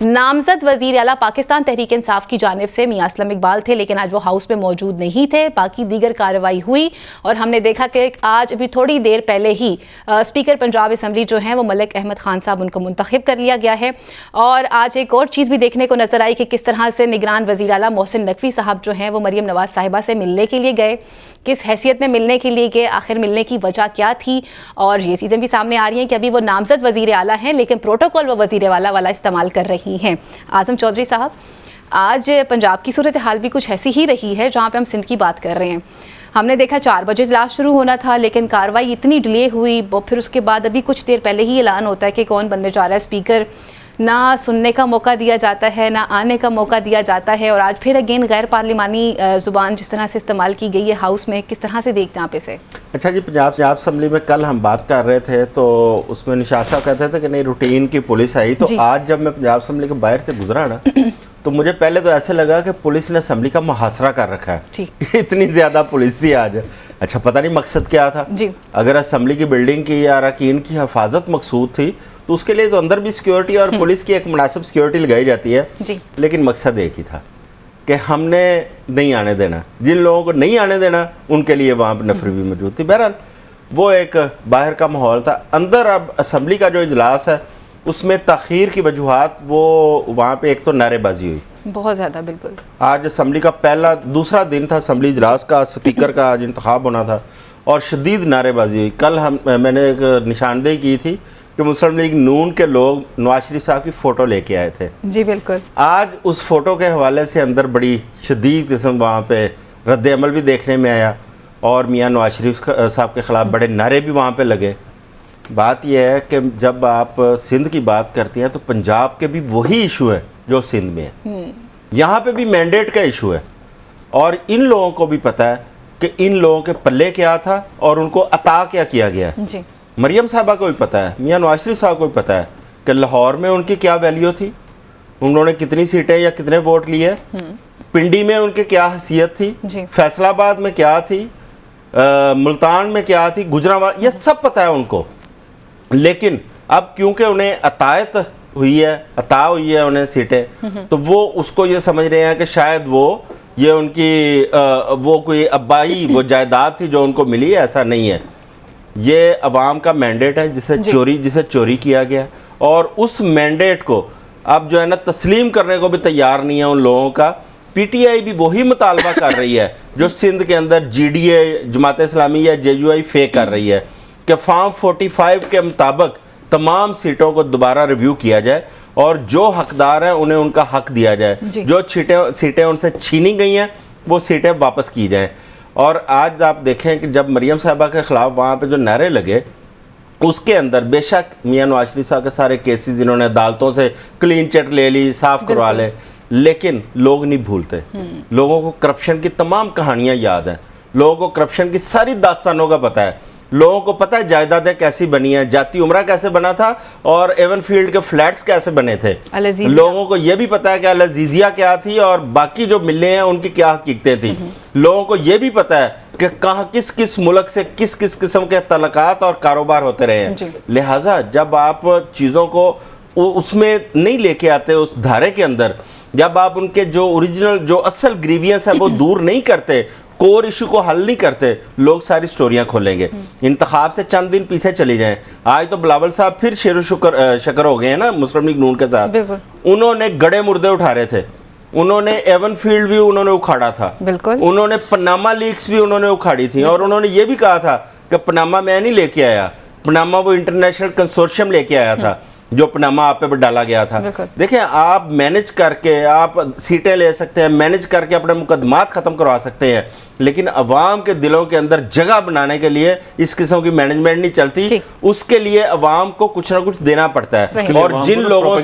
नामजद वजीर आला पाकिस्तान तहरीक इंसाफ की जानिब से मियां असलम इकबाल थे, लेकिन आज वो हाउस में मौजूद नहीं थे। बाकी दीगर कार्रवाई हुई और हमने देखा कि आज अभी थोड़ी देर पहले ही स्पीकर पंजाब असेंबली जो हैं वो मलिक अहमद खान साहब उनको मुंतखब कर लिया गया है। और आज एक और चीज़ भी देखने को नजर आई कि किस तरह से निगरान वजीर आला मोहसिन नकवी साहब जो हैं वो मरियम नवाज साहिबा से मिलने के लिए गए। किस हैसियत में मिलने के लिए गए, आखिर मिलने की वजह क्या थी, और ये चीज़ें भी सामने आ रही हैं कि अभी वो नामजद वजीर आला हैं लेकिन प्रोटोकॉल वो वजीर आला वाला इस्तेमाल कर रही हैं। आजम चौधरी साहब, आज पंजाब की सूरत हाल भी कुछ ऐसी ही रही है जहाँ पर हम सिंध की बात कर रहे हैं। हमने देखा 4 बजे इजलास शुरू होना था लेकिन कार्रवाई इतनी डिले हुई, फिर उसके बाद अभी कुछ देर पहले ही ऐलान होता है कि कौन बनने जा रहा है स्पीकर। ना सुनने का मौका दिया जाता है ना आने का मौका दिया जाता है, और आज फिर अगेन गैर पार्लिमानी ज़ुबान जिस तरह से इस्तेमाल की गई है हाउस में, किस तरह से देखते हैं आप इसे? अच्छा जी, पंजाब असेंबली में कल हम बात कर रहे थे तो उसमें निशात साहब कहते थे कि नहीं रूटीन की पुलिस आई, तो आज जब मैं पंजाब असेंबली के बाहर से गुजरा ना तो मुझे पहले तो ऐसे लगा कि पुलिस ने असेंबली का मुहासरा कर रखा है। इतनी ज़्यादा पुलिस थी आज। अच्छा, पता नहीं मकसद क्या था जी। अगर असेंबली की बिल्डिंग की या अरकान की हिफाजत मकसूद थी तो उसके लिए तो अंदर भी सिक्योरिटी और पुलिस की एक मुनासिब सिक्योरिटी लगाई जाती है जी। लेकिन मकसद एक ही था कि हमने नहीं आने देना, जिन लोगों को नहीं आने देना उनके लिए वहाँ पर नफरी भी मौजूद थी। बहरहाल वो एक बाहर का माहौल था। अंदर अब असेंबली का जो इजलास है उसमें ताखीर की वजूहात, वो वहाँ पे एक तो नारेबाजी हुई बहुत ज़्यादा। बिल्कुल आज असेंबली का दूसरा दिन था असेंबली इजलास का, स्पीकर का आज इंतखाब होना था और शदीद नारेबाजी हुई। कल मैंने एक निशानदेही की थी कि मुस्लिम लीग नून के लोग नवाज शरीफ साहब की फ़ोटो लेके आए थे जी। बिल्कुल आज उस फ़ोटो के हवाले से अंदर बड़ी शदीद किस्म वहाँ पे रद्द अमल भी देखने में आया और मियाँ नवाज शरीफ साहब के ख़िलाफ़ बड़े नारे भी वहाँ पे लगे। बात यह है कि जब आप सिंध की बात करती हैं तो पंजाब के भी वही इशू है जो सिंध में है। यहाँ पे भी मैंडेट का इशू है और इन लोगों को भी पता है कि इन लोगों के पल्ले क्या था और उनको अता क्या किया गया जी। मरियम साहबा को भी पता है, मियाँ नवाज शरीफ साहब को भी पता है कि लाहौर में उनकी क्या वैल्यू थी, उन्होंने कितनी सीटें या कितने वोट लिए, पिंडी में उनकी क्या हैसियत थी, फैसलाबाद में क्या थी, मुल्तान में क्या थी, गुजरांवाला, ये सब पता है उनको। लेकिन अब क्योंकि उन्हें अतायत हुई है, अता हुई है उन्हें सीटें, तो वो उसको ये समझ रहे हैं कि शायद ये उनकी वो कोई अब्बाई वो जायदाद थी जो उनको मिली है। ऐसा नहीं है, ये अवाम का मैंडेट है जिसे चोरी किया गया और उस मैंडेट को अब जो है ना तस्लीम करने को भी तैयार नहीं है उन लोगों का। पीटीआई भी वही मुतालबा कर रही है जो सिंध के अंदर जीडीए, जमात इस्लामी या जेयूआई फेक कर रही है कि फॉर्म 45 के मुताबिक तमाम सीटों को दोबारा रिव्यू किया जाए और जो हकदार हैं उन्हें उनका हक दिया जाए, जो सीटें उनसे छीनी गई हैं वो सीटें वापस की जाएं। और आज आप देखें कि जब मरियम साहबा के ख़िलाफ़ वहाँ पे जो नारे लगे उसके अंदर बेशक मियाँ नवाज शरीफ साहब के सारे केसेस इन्होंने अदालतों से क्लीन चिट ले ली, साफ़ करवा ले, लेकिन लोग नहीं भूलते। लोगों को करप्शन की तमाम कहानियाँ याद हैं, लोगों को करप्शन की सारी दास्तानों का पता है, लोगों को पता है जायदादें कैसी बनी हैं, जाती उमरा कैसे बना था और एवन फील्ड के फ्लैट्स कैसे बने थे। लोगों को यह भी पता है कि अल अजीज़िया क्या थी और बाकी जो मिले हैं उनकी क्या हकीकतें थी। लोगों को यह भी पता है कि कहाँ किस किस मुल्क से किस किस किस्म के तलक़ात और कारोबार होते रहे हैं। लिहाजा जब आप चीज़ों को उसमें नहीं लेके आते, उस धारे के अंदर जब आप उनके जो ओरिजिनल जो असल ग्रीवियंस है वो दूर नहीं करते, कोर इशू को हल नहीं करते, लोग सारी स्टोरियां खोलेंगे। इंतखाब से चंद दिन पीछे चले जाएं, आज तो बिलावल साहब फिर शेर शकर हो गए हैं ना मुस्लिम लीग नून के साथ। उन्होंने गड़े मुर्दे उठा रहे थे, उन्होंने एवन फील्ड भी उन्होंने उखाड़ा था, उन्होंने पनामा लीक्स भी उन्होंने उखाड़ी थी और उन्होंने ये भी कहा था कि पनामा मैं नहीं लेके आया, पनामा वो इंटरनेशनल कंसोर्शियम लेके आया था। जो पनामा आप पे डाला गया था। देखिए, आप मैनेज करके आप सीटें ले सकते हैं, मैनेज करके अपने मुकदमात ख़त्म करवा सकते हैं, लेकिन अवाम के दिलों के अंदर जगह बनाने के लिए इस किस्म की मैनेजमेंट नहीं चलती। उसके लिए अवाम को कुछ ना कुछ देना पड़ता है, और जिन लोगों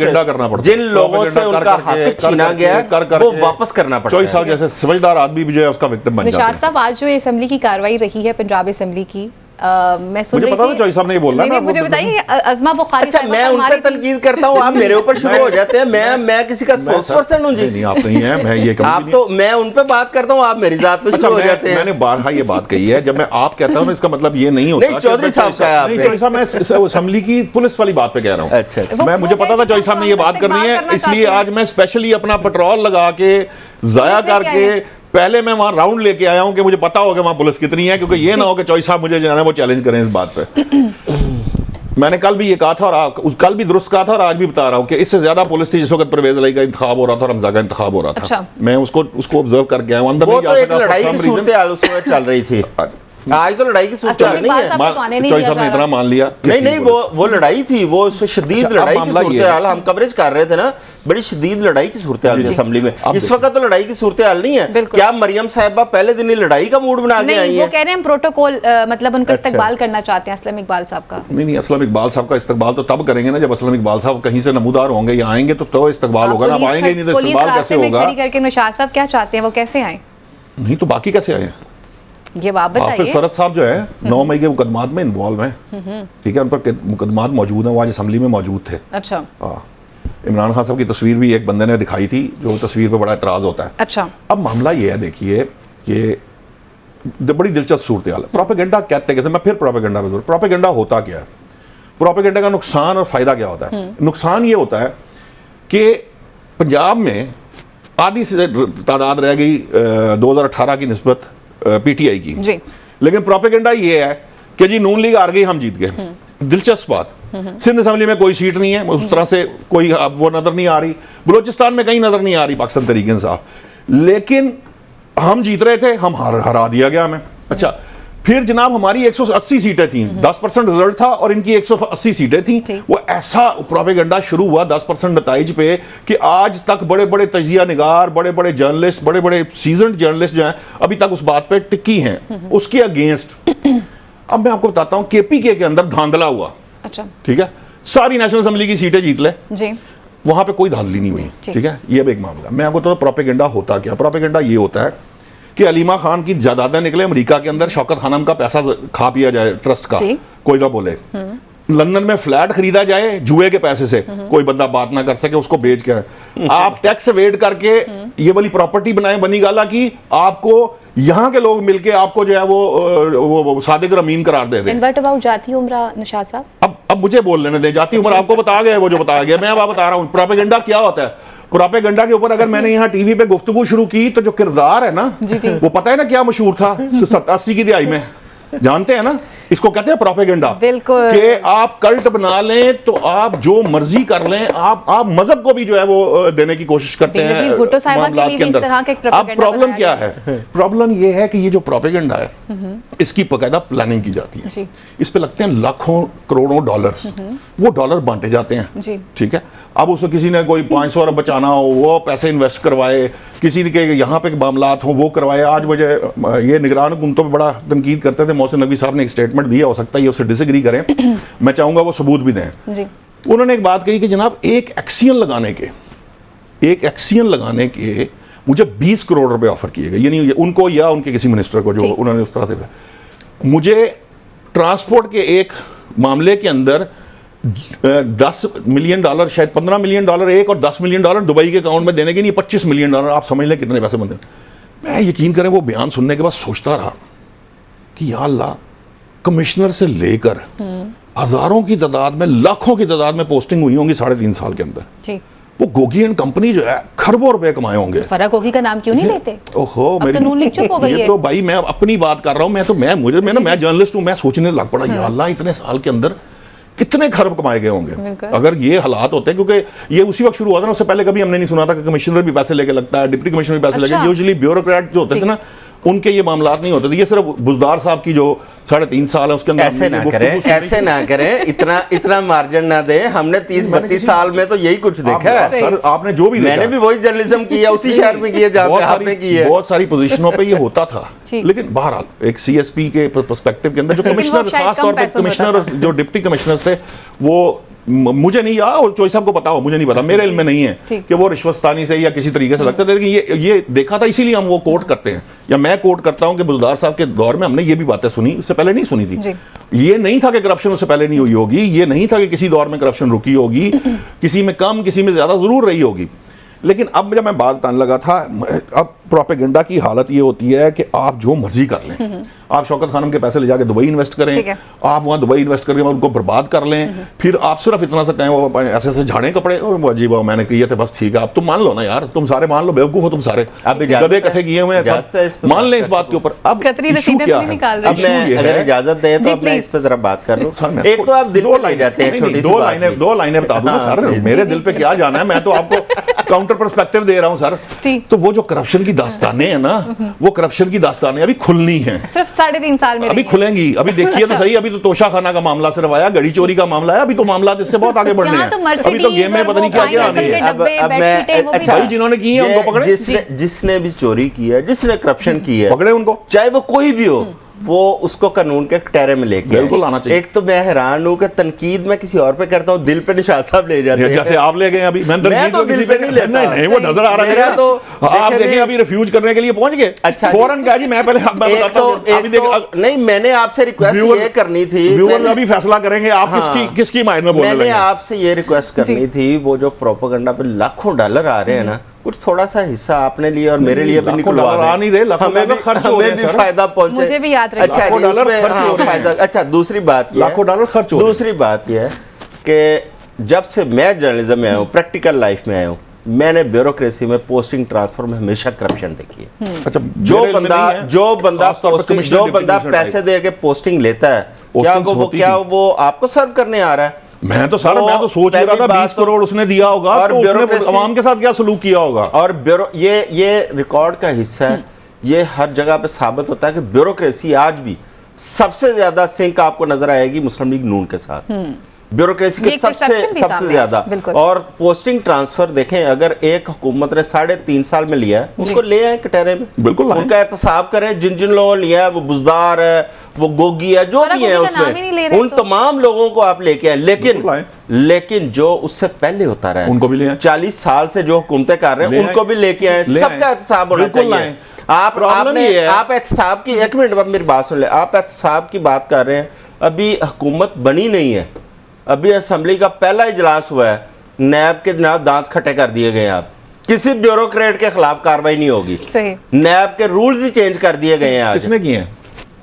से उनका हक छीना गया वो वापस करना पड़ता है। साहब जैसे समझदार आदमी भी जो है उसका विक्टिम बन जाता है। साहब, आज जो असेंबली की कार्रवाई रही है पंजाब असेंबली की, मैं सुन मुझे रही पता था चौधरी साहब ने ये बोला ना, मुझे बताइए अज़मा बुखारी। अच्छा, मैं उन पर तनकीद करता हूँ, आप मेरे ऊपर शुरू हो जाते हैं। मैं किसी का स्पोक्सपर्सन हूँ जी? नहीं, आप नहीं हैं, मैं ये आप तो, मैं उन पे बात करता हूँ, आप मेरी जात पे शुरू हो जाते हैं। मैंने बारहा ये बात कही है, जब मैं आप कहता हूँ इसका मतलब ये नहीं होता। नहीं, चौधरी साहब का है आपने। चौधरी साहब, मैं असेंबली की पुलिस वाली बात पे कह रहा हूँ। अच्छा, मैं मुझे पता था चौधरी साहब ने ये बात करनी है, इसलिए आज मैं स्पेशली अपना पेट्रोल लगा के जाया करके पहले मैं वहां राउंड लेके आया हूं कि मुझे पता होगा वहां पुलिस कितनी है, क्योंकि ये ना हो कि चौधरी साहब मुझे जो है वो चैलेंज करें इस बात पे। मैंने कल भी ये कहा था, और कल भी दुरुस्त कहा था, और आज भी बता रहा हूं कि इससे ज्यादा पुलिस थी जिस वक्त परवेज अली का इंतखाब हो रहा था और हमजा का इंतखाब हो रहा था। अच्छा। मैं उसको ऑब्जर्व करके आया हूं। अंदर वो तो एक लड़ाई की सूरत-ए-हाल उस समय चल रही थी। आज तो लड़ाई की सूरत-ए-हाल नहीं है। चौधरी साहब ने इतना मान लिया। नहीं, वो लड़ाई थी, वो शदीद लड़ाई की सूरत-ए-हाल हम कवरेज कर रहे थे ना, बड़ी शदीद लड़ाई की सूरत-ए-हाल थी असेंबली में। इस वक्त तो लड़ाई की सूरत-ए-हाल नहीं है। क्या मरियम साहिबा पहले दिन ही लड़ाई का मूड बना के आई है? वो कह रहे हैं प्रोटोकॉल, मतलब उनका इस्तकबाल करना चाहते हैं असलम इकबाल साहब का। नहीं, असलम इकबाल साहब का इस्तकबाल तो तब करेंगे ना जब असलम इकबाल साहब कहीं से नमूदार होंगे या आएंगे तो इस्तकबाल होगा ना। आएंगे नहीं तो इस्तकबाल कैसे होगा? करके निशात साहब क्या चाहते हैं, वो कैसे आए? नहीं तो बाकी कैसे आए? ये बात बताइए। हाफिज फरद साहब जो है 9 मई के मुकदमात में इन्वॉल्व हैं, ठीक है, उन पर मुकदमात मौजूद हैं, वो आज असेंबली में मौजूद थे। अच्छा। इमरान खान साहब की तस्वीर भी एक बंदे ने दिखाई थी, जो तस्वीर पे बड़ा एतराज होता है। अच्छा। अब मामला ये है, देखिए, कि बड़ी दिलचस्प सूरत हाल है। प्रोपेगेंडा कहते कैसे, मैं फिर प्रोपेगेंडा पे जोर। प्रोपेगेंडा होता क्या है? प्रोपेगेंडा का नुकसान और फायदा क्या होता है? नुकसान ये होता है कि पंजाब में आधी से तादाद रह गई 2018 की निस्बत पीटीआई की जी। लेकिन प्रोपेगेंडा ये है कि जी नून लीग हार गई, हम जीत गए। दिलचस्प बात, सिंध असेंबली में कोई सीट नहीं है, उस तरह से कोई वो नजर नहीं आ रही, बलोचिस्तान में कहीं नजर नहीं आ रही पाकिस्तान तहरीक इंसाफ, लेकिन हम जीत रहे थे, हम हरा दिया गया हमें। अच्छा, फिर जनाब हमारी 180 सीटें थी, 10% रिजल्ट था और इनकी 180 सीटें थी। वो ऐसा प्रोपेगेंडा शुरू हुआ 10% नताइज पे कि आज तक बड़े बड़े तजिया निगार, बड़े बड़े जर्नलिस्ट, बड़े बड़े सीजन्ड जर्नलिस्ट जो हैं अभी तक उस बात पे टिकी हैं, उसके अगेंस्ट। अब मैं आपको बताता हूं, केपीके के अंदर धांधला हुआ। अच्छा, ठीक है, सारी नेशनल असेंबली की सीटें जीत ले जी, वहां पे कोई धांधली नहीं हुई, ठीक है। ये भी एक मामला। मैं आपको तो प्रोपेगेंडा होता क्या? प्रोपेगेंडा ये होता है कि अलीमा खान की जायदादें निकले अमेरिका के अंदर, शौकत खानम का पैसा खा पिया जाए ट्रस्ट का, कोई ना बोले। लंदन में फ्लैट खरीदा जाए जुए के पैसे से, कोई बंदा बात ना कर सके, उसको बेच के आप टैक्स वेट करके ये वाली प्रॉपर्टी बनाए बनी गाला की, आपको यहाँ के लोग मिलके आपको जो है वो सादिक रमीन करार दे दें। व्हाट अबाउट जाती उम्र निशात साहब? अब मुझे बोल लेने दें। जाती उम्र आपको बता गए, वो जो बता गया, मैं अब बता रहा हूँ प्रोपेगेंडा क्या होता है। प्रोपेगेंडा के ऊपर अगर मैंने यहाँ टीवी पे गुफ्तगू शुरू की तो जो किरदार है ना जी। वो पता है ना क्या मशहूर था 87 की दिहाई में, जानते हैं ना, इसको कहते हैं प्रोपेगेंडा। बिल्कुल, कि आप कल्ट बना लें तो आप जो मर्जी कर लें, आप मजहब को भी जो है वो देने की कोशिश करते हैं भुट्टो साहिबा के लिए भी इस तरह का एक प्रोपेगेंडा। अब प्रॉब्लम क्या है? प्रॉब्लम ये है कि ये जो प्रोपेगेंडा है इसकी बकायदा प्लानिंग की जाती है, इस पे लगते हैं लाखों करोड़ों डॉलर्स, वो डॉलर बांटे जाते हैं, ठीक है। अब उसको किसी ने कोई 500 अरब बचाना हो, वो पैसे इन्वेस्ट करवाए, किसी के यहाँ पे मामलात हो वो करवाए। आज मुझे ये निगरान हुकूमतों पे बड़ा तनकीद करते थे, मोहसिन नकवी साहब ने एक स्टेटमेंट दिया, हो सकता है ये उससे डिसएग्री करें, मैं चाहूंगा वो सबूत भी दें जी। उन्होंने एक बात कही कि जनाब एक एक्सियन लगाने के मुझे 20 करोड़ रुपए ऑफर किए गए, यानी उनको या उनके किसी मिनिस्टर को, जो उन्होंने उस तरह से। मुझे ट्रांसपोर्ट के एक मामले के अंदर 10 मिलियन डॉलर, शायद 15 मिलियन डॉलर एक और 10 मिलियन डॉलर दुबई के अकाउंट में देने के लिए 25 मिलियन डॉलर, आप समझ लें कितने पैसे बनते। मैं यकीन करें वो बयान सुनने के बाद सोचता रहा कि या अल्लाह, कमिश्नर से लेकर हजारों की तादाद में, लाखों की तादाद में पोस्टिंग हुई होंगी 3.5 साल के अंदर। वो गोगी एंड कंपनी जो है खरबों रुपए कमाए होंगे। फराह गोगी का नाम क्यों नहीं लेते? ओहो, मेरी तो लीग चुप हो गई है। तो भाई मैं अपनी बात कर रहा हूं, मैं जर्नलिस्ट हूं, मैं सोचने लग पड़ा या अल्लाह, इतने साल के अंदर कितने खरब कमाए गए होंगे अगर ये हालात होते हैं। क्योंकि ये उसी वक्त शुरू हुआ था ना, उससे पहले कभी हमने नहीं सुना था कि कमिश्नर भी पैसे लेके लगता है, डिप्टी कमिश्नर भी पैसे लेके। यूजुअली ब्यूरोक्रेट जो होते थे ना, उनके ये मामलात नहीं होते थे। ये सिर्फ बुजदार साहब की जो 3.5 साल है उसके अंदर ऐसे ना करें, इतना मार्जिन ना दे। हमने 30-32 साल में तो यही कुछ देखा है सर। आपने जो भी मैंने भी वही जर्नलिज्म किया, उसी शहर में किया जहाँ पे आपने की है। बहुत सारी पोजीशनों पे ये होता था लेकिन बहरहाल एक सीएसपी के पर्सपेक्टिव के अंदर जो कमिश्नर, खास तौर पे कमिश्नर, जो डिप्टी कमिश्नर्स थे, वो मुझे नहीं यार, और चोई साहब को पता हो, मुझे नहीं पता, मेरे इल्म में नहीं है कि वो रिश्वतस्तानी से या किसी तरीके से लगता था। लेकिन ये देखा था, इसीलिए हम वो कोट करते हैं, या मैं कोट करता हूं कि बुजदार साहब के दौर में हमने ये भी बातें सुनी, उससे पहले नहीं सुनी थी। ये नहीं था कि करप्शन उससे पहले नहीं हुई होगी, ये नहीं था कि किसी दौर में करप्शन रुकी होगी, किसी में कम, किसी में ज्यादा जरूर रही होगी। लेकिन अब जब मैं बात बताने लगा था, अब प्रोपेगेंडा की हालत ये होती है कि आप जो मर्जी कर लें, आप शौकत खानम के पैसे ले जाके दुबई इन्वेस्ट करें, आप वहाँ दुबई इन्वेस्ट करके उनको बर्बाद कर लें, फिर आप सिर्फ इतना सा कहें वो ऐसे ऐसे झाड़े कपड़े और जी वो मैंने किए थे, बस ठीक है। अब तुम मान लो ना यार, तुम सारे मान लो, बेवकूफ हो तुम सारे, गधे इकट्ठे किए हुए हैं, मान लें इस बात के ऊपर। अब इशू क्या है? अब मैं अगर इजाजत दें तो मैं इस पर जरा बात कर लूं। एक तो आप दिल पे ले जाते हैं, छोटी सी बात, दो लाइनें बता दूं सर, मेरे दिल पे क्या जाना है, मैं तो आपको काउंटर पर्सपेक्टिव दे रहा हूं सर। तो वो जो करप्शन की दास्तानें हैं ना, वो करप्शन की दास्तानें अभी खुलनी है, सिर्फ 3.5 साल में अभी खुलेंगी। अभी देखिए तो सही, अभी तो तोशा खाना का मामला सिर्फ आया, घड़ी चोरी का मामला है, अभी तो मामला इससे बहुत आगे बढ़ने हैं। अभी तो गेम में पता नहीं क्या क्या आने हैं। अब मैं अच्छा, जिन्होंने की है उनको पकड़े, जिसने भी चोरी की है, जिसने करप्शन की है, पकड़े उनको, चाहे वो कोई भी हो, वो उसको कानून के कटहरे में लेके बिल्कुल आना चाहिए। एक तो मैं हैरान हूं कि तनकीद में किसी और पे करता हूं, दिल पे निशाद साहब ले जाते हैं, जैसे आप ले गए अभी। मैं तो दिल पे नहीं लेता। नहीं वो नजर आ रहा है, तो आप देखिए अभी रिफ्यूज करने के लिए पहुंच गए। अच्छा फौरन क्या जी, मैं पहले बताता हूं। नहीं, मैंने आपसे रिक्वेस्ट ये करनी थी, व्यूअर्स अभी फैसला करेंगे आप किसकी माइंड में बोलने लगे। मैंने आपसे ये रिक्वेस्ट करनी थी, वो जो प्रोपेगेंडा पे लाखों डॉलर आ रहे हैं ना, कुछ थोड़ा सा हिस्सा आपने लिया और मेरे लिए भी निकलवा दें, हमें भी फायदा पहुंचे, मुझे भी याद रहे। अच्छा दूसरी बात ये, लाखों डॉलर खर्च हो। दूसरी बात ये है कि जब से मैं जर्नलिज्म में आया हूँ, प्रैक्टिकल लाइफ में आया हूँ, मैंने ब्यूरोक्रेसी में पोस्टिंग ट्रांसफर में हमेशा करप्शन देखी है। अच्छा, जो बंदा पैसे दे के पोस्टिंग लेता है, क्या वो आपको सर्व करने आ रहा है? मैं तो सोच रहा था 20 करोड़ उसने दिया होगा, और तो उसने अवाम के साथ क्या सलूक किया होगा। और ब्यूरो ये रिकॉर्ड का हिस्सा है, ये हर जगह पे साबित होता है कि ब्यूरोक्रेसी आज भी सबसे ज्यादा सिंक आपको नजर आएगी मुस्लिम लीग नून के साथ, ब्यूरोक्रेसी के सबसे ज्यादा। और पोस्टिंग ट्रांसफर देखें, अगर एक हुकूमत ने 3.5 साल में लिया है, उसको ले आए कटहरे में, बिल्कुल उनका एहतसाब करें। जिन लोगों लिया है, वो बुजदार है, वो गोगी है, जो भी है उसमें, उन तमाम लोगों को आप लेके आए। लेकिन जो उससे पहले होता रहा है, उनको भी ले आए। 40 साल से जो हुकूमतें कर रहे हैं, उनको भी लेके आए। सबका एहतसाब होना चाहिए। आप एहतसाब की, एक मिनट मेरी बात सुन ले, आप एहतसाब की बात कर रहे हैं, अभी हुकूमत बनी नहीं है, अभी असेंबली का पहला इजलास हुआ है, नैब के जनाब दांत खट्टे कर दिए गए। आप किसी ब्यूरोक्रेट के खिलाफ कार्रवाई नहीं होगी, नैब के रूल्स ही चेंज कर दिए गए हैं आज। किसने किए हैं?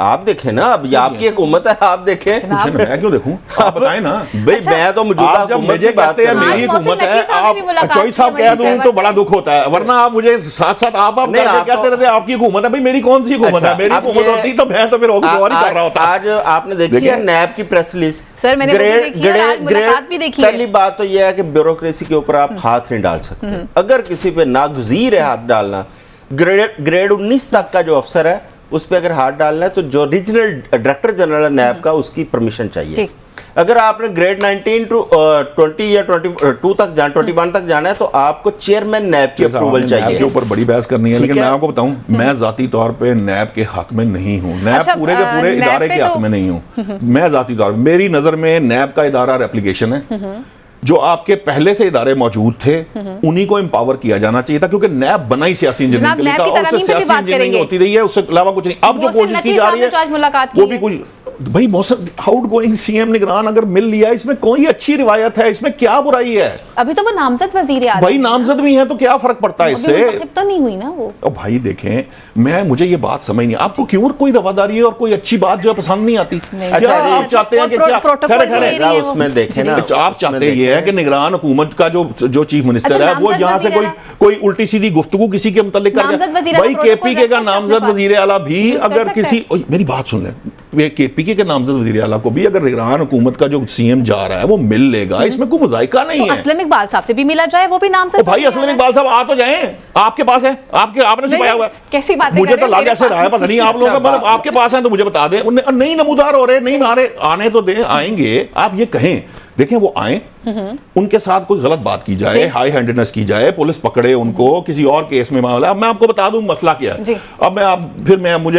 आप देखें ना, अब आपकी हुकूमत है, आप देखें। मैं क्यों देखूं? आप बताएं ना भाई, मैं तो मौजूदा हुकूमत की बात कर रहा हूं। मेरी हुकूमत है, आप चॉइस साहब कह दूं तो बड़ा दुख होता है, वरना आप मुझे साथ-साथ आप कहते रहते आपकी हुकूमत है। भाई मेरी कौन सी हुकूमत है? मेरी हुकूमत होती तो मैं तो फिर और कर रहा होता। आज आपने देखी है नैब की प्रेस रिलीज, सर मैंने देखी है। पहली बात तो यह है कि ब्यूरोक्रेसी के ऊपर आप हाथ नहीं डाल सकते। अगर किसी पे नागुज़ीर है हाथ डालना, ग्रेड 19 तक का जो अफसर है, उस पर अगर हाथ डालना है तो जो रीजनल डायरेक्टर जनरल नैब का, उसकी परमिशन चाहिए। अगर आपने ग्रेड 19 to 20 या 22 तक 21 तक जाना है, तो आपको चेयरमैन नैब की अप्रूवल चाहिए। नैब के ऊपर बड़ी बहस करनी है, लेकिन मैं आपको बताऊं, मैं जाती तौर पे नैब के हक में नहीं हूं, नैब पूरे के पूरे इदारे के हक में नहीं हूं। मैं जाती तौर पे, मेरी नजर में नैब का इदारा रेप्लिकेशन है। जो आपके पहले से इदारे मौजूद थे, उन्हीं को एम्पावर किया जाना चाहिए था, क्योंकि नैब बना ही सियासी इंजीनियरिंग के लिए था, और उससे सियासी इंजीनियरिंग होती रही है, उससे अलावा कुछ नहीं। अब जो कोशिश की जा रही है वो भी कुछ, भाई मौसम आउट गोइंग सीएम निगरान अगर मिल लिया, इसमें कोई अच्छी रिवायत है, इसमें क्या बुराई है? अभी तो वो नामजद वजीर है, भाई नामजद भी है तो क्या फर्क पड़ता है इससे? तो नहीं हुई ना वो। भाई देखें, मुझे ये बात समझ नहीं, आपको क्यों कोई रवादारी है और कोई अच्छी बात जो पसंद नहीं आती? क्या आप चाहते हैं कि क्या उसमें देखें ना, आप चाहते ये है कि निगरान हुकूमत का जो चीफ मिनिस्टर है, वो यहाँ से कोई उल्टी सीधी गुफ्तगू किसी के मुतल्लिक कर, भाई केपीके का नामजद वजीर आला भी अगर किसी, मेरी बात सुन लें, KPK के नामजद वज़ीर आला को भी अगर इमरान हुकूमत का जो CM जा रहा है वो मिल लेगा, इसमें कोई मुज़ाहिका नहीं है। असलम इकबाल साहब से भी मिला जाए, वो भी नामजद। भाई असलम इकबाल साहब आ तो जाएं, आपके पास है, आपने छुपाया हुआ है। कैसी बात मुझे तो लग ऐसे रहा है, पता नहीं आप लोगों का, मतलब आपके पास है तो मुझे बता दें। उन्हें नहीं नमूदार हो रहे, नहीं मारे, आने तो दें, आएंगे। आप ये कहें, देखें वो आए, उनके साथ कोई गलत बात की जाए, हाई हैंडेडनेस की जाए, पुलिस पकड़े उनको, किसी और केस में मामला। अब मैं आपको बता दूं मसला क्या है। अब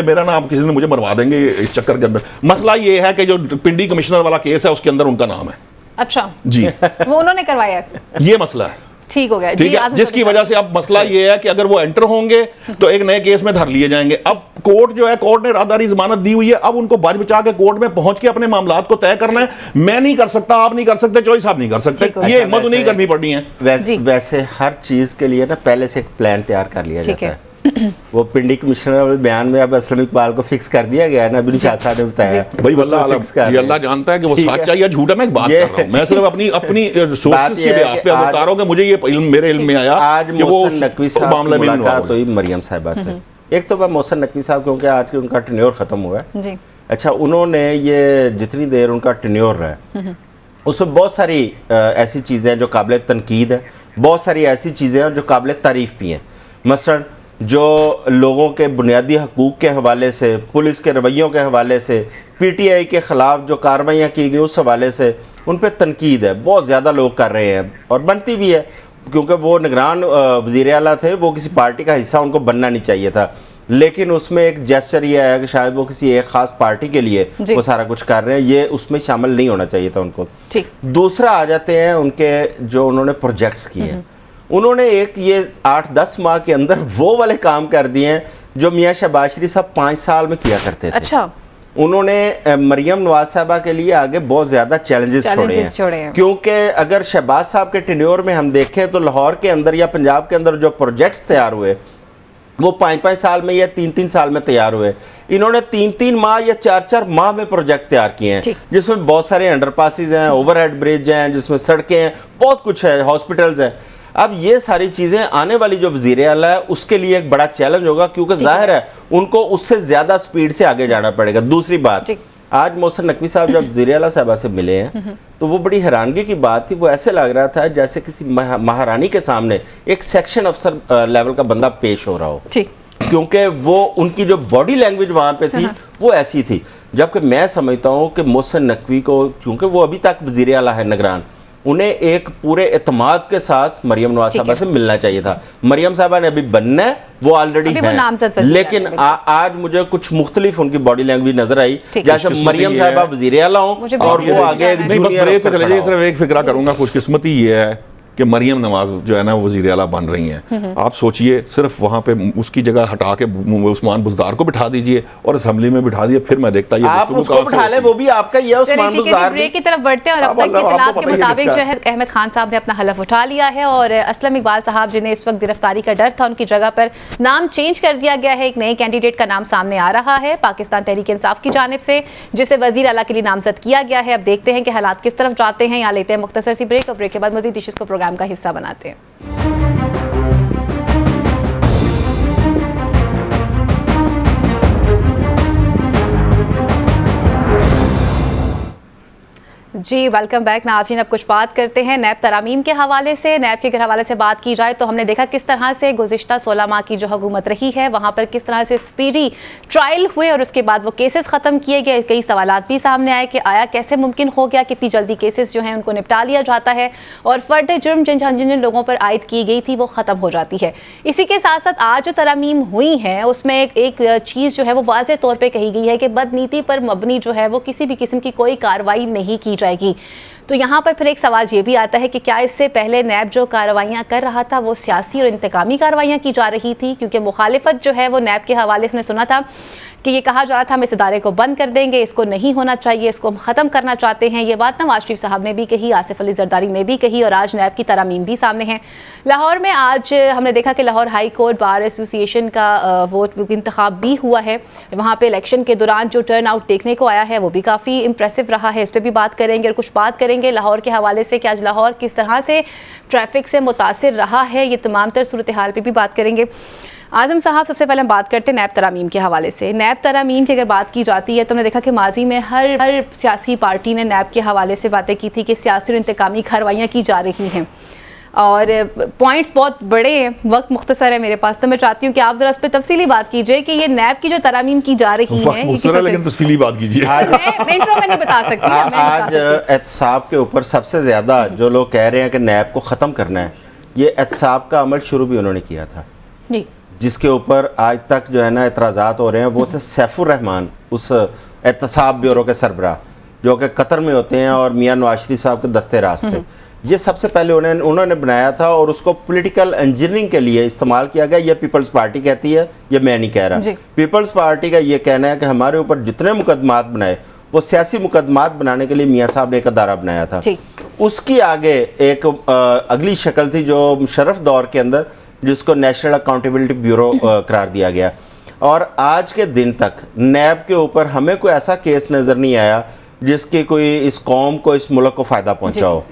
मेरा नाम किसी ने मुझे मरवा देंगे इस चक्कर के अंदर। मसला ये है कि जो पिंडी कमिश्नर वाला केस है उसके अंदर उनका नाम है। अच्छा जी, वो उन्होंने करवाया है, ये मसला है। ठीक हो गया, ठीक है, जिसकी वजह से अब मसला ये है कि अगर वो एंटर होंगे तो एक नए केस में धर लिए जाएंगे। अब कोर्ट जो है, कोर्ट ने राहदारी जमानत दी हुई है, अब उनको बच बचा के कोर्ट में पहुंच के अपने मामलात को तय करना है। मैं नहीं कर सकता, आप नहीं कर सकते, चॉइस साहब नहीं कर सकते, ये हिम्मत नहीं करनी पड़नी है। वैसे हर चीज के लिए ना पहले से एक प्लान तैयार कर लिया जाता है। वो पिंडी कमिश्नर वाले बयान में अब असलम इकबाल को फिक्स कर दिया गया है ना, बिन शाह साहब ने बताया। भाई अल्लाह जानता है कि वो सच है या झूठ है। मैं एक बात कर रहा हूं, मैं सिर्फ अपनी सोर्सेस के बिहाफ पे बता रहा हूं कि मुझे ये मेरे इल्म में आया आज मोहसिन नकवी साहब की मुलाकात हुई मरियम साहिबा से। एक तो मोहसिन नकवी साहब, क्योंकि आज के उनका टेन्योर खत्म हुआ है। अच्छा, उन्होंने ये जितनी देर उनका टेन्योर रहा है उसमें बहुत सारी ऐसी चीज़ें हैं जो काबिल तनकीद है, बहुत सारी ऐसी चीज़ें हैं जो काबिल तारीफ़ भी हैं। मसलन जो लोगों के बुनियादी हकूक़ के हवाले से, पुलिस के रवैयों के हवाले से, PTI के ख़िलाफ़ जो कार्रवाइयाँ की गई उस हवाले से उन पर तनकीद है, बहुत ज़्यादा लोग कर रहे हैं और बनती भी है, क्योंकि वो निगरान वज़ीर आला थे, वो किसी पार्टी का हिस्सा उनको बनना नहीं चाहिए था। लेकिन उसमें एक जेस्चर ये है कि शायद वो किसी एक ख़ास पार्टी के लिए वो सारा कुछ कर रहे हैं, ये उसमें शामिल नहीं होना चाहिए था उनको। दूसरा आ जाते हैं उनके जो उन्होंने प्रोजेक्ट्स किए हैं। उन्होंने एक ये 8-10 माह के अंदर वो वाले काम कर दिए हैं जो मियाँ शहबाज शरीफ साहब 5 साल में किया करते थे। अच्छा, उन्होंने मरियम नवाज साहबा के लिए आगे बहुत ज़्यादा चैलेंजेस छोड़े हैं। क्योंकि अगर शहबाज साहब के टेन्योर में हम देखें तो लाहौर के अंदर या पंजाब के अंदर जो प्रोजेक्ट्स तैयार हुए वो 5-5 साल में या 3-3 साल में तैयार हुए। इन्होंने 3-3 माह या 4-4 माह में प्रोजेक्ट तैयार किए हैं, जिसमें बहुत सारे अंडरपासेस हैं, ओवरहेड ब्रिज हैं, जिसमें सड़कें हैं, बहुत कुछ है, हॉस्पिटल्स हैं। अब ये सारी चीज़ें आने वाली जो वज़ीर आला है उसके लिए एक बड़ा चैलेंज होगा, क्योंकि जाहिर है उनको उससे ज़्यादा स्पीड से आगे जाना पड़ेगा। दूसरी बात, आज मोहसिन नकवी साहब जब वज़ीर आला साहबा से मिले हैं तो वो बड़ी हैरानगी की बात थी। वो ऐसे लग रहा था जैसे किसी महारानी के सामने एक सेक्शन अफसर लेवल का बंदा पेश हो रहा हो, क्योंकि वो उनकी जो बॉडी लैंग्वेज वहाँ पे थी वो ऐसी थी। जबकि मैं समझता हूँ कि मोहसिन नकवी को, क्योंकि वो अभी तक वज़ीर आला है निगरान, उन्हें एक पूरे एतमाद के साथ मरियम नवाज साहबा से मिलना चाहिए था। मरियम साहबा ने अभी बनना है, वो ऑलरेडी है, लेकिन आज मुझे कुछ मुख्तलिफ उनकी बॉडी लैंग्वेज नजर आई, जैसे मरियम साहबा वज़ीर आला हों और वो आगे एक फिक्रा करूंगा। खुशकिस्मती ये है कि मरियम नवाज जो है ना वज़ीर आला बन रही हैं। आप सोचिए, सिर्फ वहाँ पे उसकी जगह हटा के उस्मान बुज़दार को बिठा दीजिए और असेंबली में बिठा दिए, फिर मैं देखता ये आप उसको बिठा ले, वो भी आपका ये उस्मान बुज़दार ब्रेक की तरफ बढ़ते हैं। और अब तक की इत्तलात के मुताबिक जो है अहमद खान साहब ने अपना हलफ उठा लिया है और असलम इकबाल साहब जिन्हें इस वक्त गिरफ्तारी का डर था, उनकी जगह पर नाम चेंज कर दिया गया है। एक नए कैंडिडेट का नाम सामने आ रहा है पाकिस्तान तहरीक इंसाफ की जानिब से, जिसे वज़ीर आला के लिए नामजद किया गया है। अब देखते हैं कि हालात किस तरफ जाते हैं। यहाँ लेते हैं मुख्तसर सी ब्रेक और ब्रेक के बाद मज़ीद इश्यूज़ को प्रोग्राम का हिस्सा बनाते हैं। जी वेलकम बैक नाज़रीन। अब कुछ बात करते हैं नैब तरामीम के हवाले से। नैब के हवाले से बात की जाए तो हमने देखा किस तरह से गुज़िश्ता 16 माह की जो हुकूमत रही है वहाँ पर किस तरह से स्पीडी ट्रायल हुए और उसके बाद वो केसेस ख़त्म किए गए। कई सवालात भी सामने आए कि आया कैसे मुमकिन हो गया, कितनी जल्दी केसेस जो हैं उनको निपटा लिया जाता है और फ़र्द जुर्म जिन लोगों पर आयद की गई थी वो ख़त्म हो जाती है। इसी के साथ साथ आज जो तरामीम हुई हैं उसमें एक चीज़ जो है वो वाज़ेह तौर पर कही गई है कि बदनीति पर मबनी जो है वो किसी भी किस्म की कोई कार्रवाई नहीं की जाएगी। तो यहाँ पर फिर एक सवाल ये भी आता है कि क्या इससे पहले नैब जो कार्रवाइयाँ कर रहा था वो सियासी और इंतकामी कार्रवाइयाँ की जा रही थी, क्योंकि मुखालिफत जो है वो नैब के हवाले से सुना था कि ये कहा जा रहा था हम इस इदारे को बंद कर देंगे, इसको नहीं होना चाहिए, इसको हम ख़त्म करना चाहते हैं। ये बात नवाज शरीफ साहब ने भी कही, आसिफ अली जरदारी ने भी कही और आज नैब की तरामीम भी सामने हैं। लाहौर में आज हमने देखा कि Lahore high court bar association का वो इंतखाब भी हुआ है। वहाँ पर इलेक्शन के दौरान जो टर्न आउट देखने को आया है वो भी काफ़ी इंप्रेसिव रहा है। इस पर भी बात करेंगे और कुछ बात करेंगे लाहौर के हवाले से कि आज लाहौर किस तरह से ट्रैफिक से मुतासिर रहा है, ये तमाम तर सूरत हाल पर भी बात करेंगे। आजम साहब, सबसे पहले हम बात करते हैं नैब तरामीम के हवाले से। नैब तरामीम की अगर बात की जाती है तो हमने देखा कि माजी में हर सियासी पार्टी ने नैब के हवाले से बातें की थी कि सियासी और इंतकामी कार्रवाइयाँ की जा रही हैं और पॉइंट्स बहुत बड़े हैं, वक्त मुख्तसर है मेरे पास, तो मैं चाहती हूँ कि आप जरा उस पर तफसीली बात कीजिए कि ये नैब की जो तरामीम की जा रही है, लेकिन तफसीली बात कीजिए। इंट्रो में नहीं बता सकती। आज एहतसाब के ऊपर सबसे ज़्यादा जो लोग कह रहे हैं कि नैब को ख़त्म करना है, ये एहतसाब का अमल शुरू भी उन्होंने किया था जी, जिसके ऊपर आज तक जो है ना एतराज़ात हो रहे हैं। वो थे सैफुर रहमान, उस एहतसाब ब्यूरो के सरबराह जो कि कतर में होते हैं और मियां नवाज शरीफ साहब के दस्ते राज थे। ये सबसे पहले उन्होंने बनाया था और उसको पॉलिटिकल इंजीनियरिंग के लिए इस्तेमाल किया गया। ये पीपल्स पार्टी कहती है, ये मैं नहीं कह रहा। पीपल्स पार्टी का ये कहना है कि हमारे ऊपर जितने मुकदमात बनाए वो सियासी मुकदमात बनाने के लिए मियाँ साहब ने एक अदारा बनाया था। उसकी आगे एक अगली शक्ल थी जो मुशर्रफ दौर के अंदर, जिसको नेशनल अकाउंटेबिलिटी ब्यूरो करार दिया गया। और आज के दिन तक नैब के ऊपर हमें कोई ऐसा केस नज़र नहीं आया जिसके कोई इस कौम को, इस मुल्क को फ़ायदा पहुँचा हो।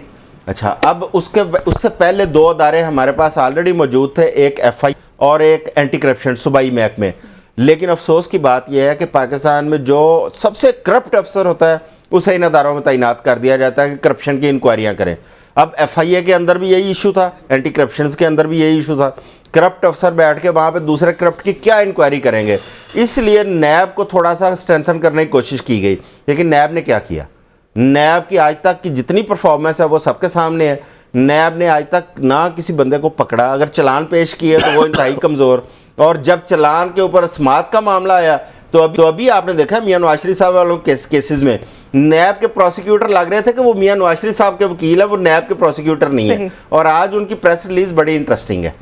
अच्छा, अब उससे पहले दो अदारे हमारे पास ऑलरेडी मौजूद थे, एक FI और एक एंटी करप्शन सूबाई महकमे। लेकिन अफसोस की बात यह है कि पाकिस्तान में जो सबसे करप्ट अफसर होता है उसे इन अदारों में तैनात कर दिया जाता है कि करप्शन की इंक्वायरियाँ करें। अब FIA के अंदर भी यही इशू था, एंटी करप्शन के अंदर भी यही इशू था। करप्ट अफसर बैठ के वहाँ पे दूसरे करप्ट की क्या इंक्वायरी करेंगे, इसलिए नैब को थोड़ा सा स्ट्रेंथन करने की कोशिश की गई। लेकिन नैब ने क्या किया? नैब की आज तक की जितनी परफॉर्मेंस है वो सबके सामने है। नैब ने आज तक ना किसी बंदे को पकड़ा, अगर चलान पेश किए तो वो इंतहाई कमज़ोर, और जब चलान के ऊपर समात का मामला आया तो अभी आपने देखा मियां नवाज शरीफ साहब वालों केसेस में नैब के प्रोसिक्यूटर लग रहे थे कि वो मियां नवाज शरीफ साहब के वकील है, वो नैब के प्रोसिक्यूटर नहीं है। और आज उनकी प्रेस रिलीज बड़ी इंटरेस्टिंग है,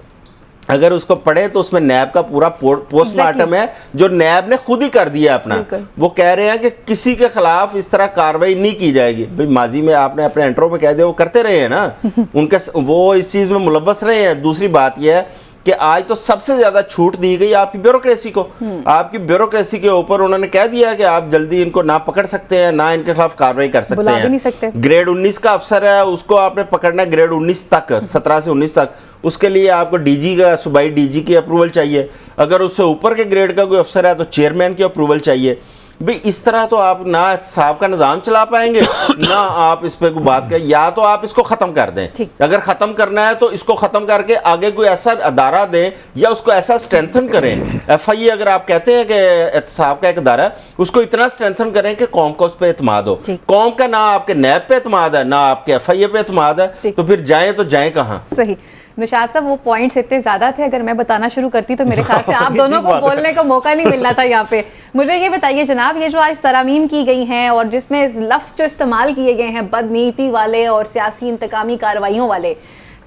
अगर उसको पढ़े तो उसमें नैब का पूरा पोस्टमार्टम है जो नैब ने खुद ही कर दिया अपना। वो कह रहे हैं कि किसी के खिलाफ इस तरह कार्रवाई नहीं की जाएगी। भाई माजी में आपने अपने इंट्रो में कह दिया, वो करते रहे हैं ना, उनके वो इस चीज़ में मुलव्वस रहे हैं। दूसरी बात यह है कि आज तो सबसे ज़्यादा छूट दी गई आपकी ब्यूरोक्रेसी को। आपकी ब्यूरोक्रेसी के ऊपर उन्होंने कह दिया कि आप जल्दी इनको ना पकड़ सकते हैं, ना इनके खिलाफ कार्रवाई कर सकते हैं। नहीं सकते। ग्रेड 19 का अफसर है, उसको आपने पकड़ना है ग्रेड 19 तक, 17 से 19 तक। उसके लिए आपको DG का, सूबाई DG की अप्रूवल चाहिए। अगर उससे ऊपर के ग्रेड का कोई अफसर है तो चेयरमैन की अप्रूवल चाहिए। भाई इस तरह तो आप ना साहब का निज़ाम चला पाएंगे ना आप इस पर कोई बात करें। या तो आप इसको ख़त्म कर दें, अगर ख़त्म करना है तो इसको ख़त्म करके आगे कोई ऐसा अदारा दें या उसको ऐसा स्ट्रेंथन करें। FIA अगर आप कहते हैं कि एहतसाब का एक अदारा है, उसको इतना स्ट्रेंथन करें कि कौम को उस पर एतमाद हो। कौम का ना आपके नैब पे एतमाद है, ना आपके FIA पे एतमाद है, तो फिर जाएँ तो जाएँ कहाँ? सही। निशात साहब, वो पॉइंट्स इतने ज़्यादा थे, अगर मैं बताना शुरू करती तो मेरे ख्याल से आप दोनों को बोलने का मौका नहीं मिलना था यहाँ पे। मुझे ये बताइए जनाब, ये जो आज तरामीम की गई हैं और जिसमें लफ्ज़ जो इस्तेमाल किए गए हैं बदनीति वाले और सियासी इंतकामी कार्रवाइयों वाले,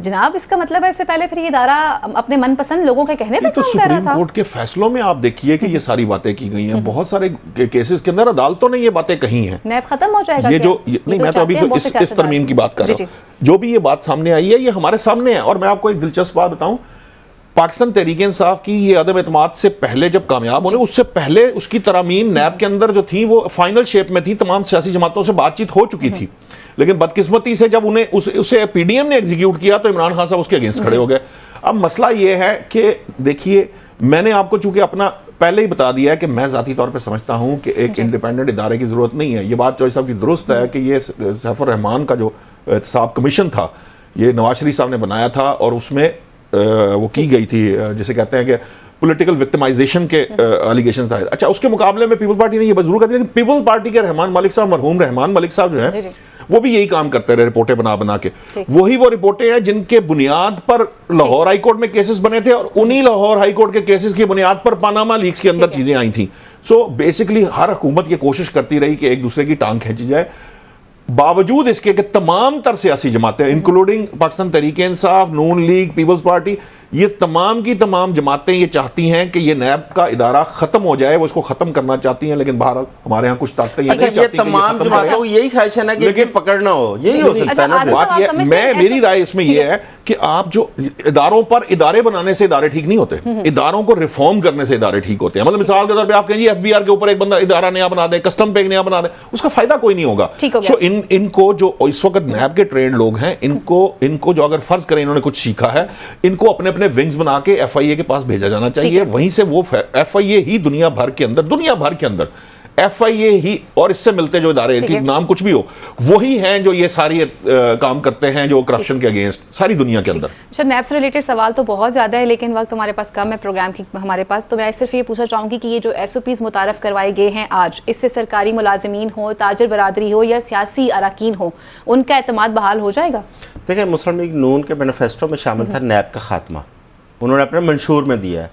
जनाब इसका मतलब है इससे पहले फिर ये इदारा अपने मनपसंद लोगों के कहने पे काम कर रहा था? सुप्रीम कोर्ट के फैसलों में आप देखिए कि ये सारी बातें की गई हैं। बहुत सारे केसेस के अंदर अदालतों ने ये बातें कही हैं। नैब खत्म हो जाएगा ये जो नहीं, मैं तो अभी तो इस तरमीम की बात कर रहा हूँ। जो भी ये बात सामने आई है ये हमारे सामने है। और मैं आपको एक दिलचस्प बात बताऊं, पाकिस्तान तहरीक इंसाफ की ये अदम एतमाद से पहले जब कामयाब होने, उससे पहले उसकी तरामीम नैब के अंदर जो थी वो फाइनल शेप में थी, तमाम सियासी जमातों से बातचीत हो चुकी थी। लेकिन बदकिस्मती से जब उन्हें उसे PDM ने एग्जीक्यूट किया तो इमरान खान साहब उसके अगेंस्ट खड़े हो गए। अब मसला ये है कि देखिए, मैंने आपको चूंकि अपना पहले ही बता दिया है कि मैं ज़ाती तौर पे समझता हूं कि एक इंडिपेंडेंट इदारे की ज़रूरत नहीं है। ये बात चौधरी साहब की दुरुस्त है कि ये सैफुर रहमान का जो एहतसाब कमीशन था ये नवाज शरीफ साहब ने बनाया था और उसमें वो की गई थी, जिसे कहते हैं कि पॉलिटिकल विक्टिमाइजेशन के एलिगेशन था। अच्छा, उसके मुकाबले में पीपल्स पार्टी ने ये जरूर कर दिया कि पीपल्स पार्टी के रहमान मलिक साहब, मरहूम रहमान मलिक साहब जो है वो भी यही काम करते रहे, रिपोर्टें बना के। वही वो रिपोर्टें हैं जिनके बुनियाद पर लाहौर हाई कोर्ट में केसेस बने थे और उन्हीं लाहौर हाई कोर्ट के केसेस की बुनियाद पर पानामा लीक्स के अंदर चीजें आई थी। सो बेसिकली हर हुकूमत ये कोशिश करती रही कि एक दूसरे की टांग खींची जाए, बावजूद इसके कि तमाम तर सियासी जमातें इंक्लूडिंग पाकिस्तान तहरीक इंसाफ, नून लीग, पीपल्स पार्टी, ये तमाम की तमाम जमातें ये चाहती हैं कि ये नैब का इदारा खत्म हो जाए, वो इसको खत्म करना चाहती हैं। लेकिन बहरहाल हमारे यहाँ कुछ ताकतें ये तमाम जमातों को यही ख्वाहिश है ना कि लेकिन पकड़ना हो, यही हो सकता है ना। बात ये, मैं मेरी राय इसमें ये है कि आप जो इदारों पर इदारे बनाने से इदारे ठीक नहीं होते, इदारों को रिफॉर्म करने से इदारे ठीक होते हैं। मतलब मिसाल के तौर पर आप कहेंगे FBR के ऊपर एक बंदा इदारा नया बना दे, कस्टम पे एक नया बना दे, उसका फायदा कोई नहीं होगा। सो इनको जो इस वक्त नैब के ट्रेंड लोग हैं, इनको जो अगर फर्ज करें इन्होंने कुछ सीखा है, इनको अपने अपने अपने विंग्स बना के FIA के पास भेजा जाना चाहिए, वहीं से वो FIA ही दुनिया भर के अंदर FIA ही और इससे मिलते जो इदारे की नाम कुछ भी हो, वही हैं जो ये सारी काम करते हैं जो करप्शन के अगेंस्ट सारी दुनिया के अंदर। सर नैब से रिलेटेड सवाल तो बहुत ज़्यादा है, लेकिन वक्त हमारे पास कम है प्रोग्राम की हमारे पास, तो मैं सिर्फ ये पूछना चाहूँगी कि ये जो SOPs मुतारफ़ करवाए गए हैं आज, इससे सरकारी मुलाजमीन हो, ताजर बरादरी हो या सियासी अरकान हो, उनका एतमाद बहाल हो जाएगा? देखिए, मुस्लिम लीग नून के मैनिफेस्टो में शामिल था नैब का खात्मा, उन्होंने अपने मंशूर में दिया है।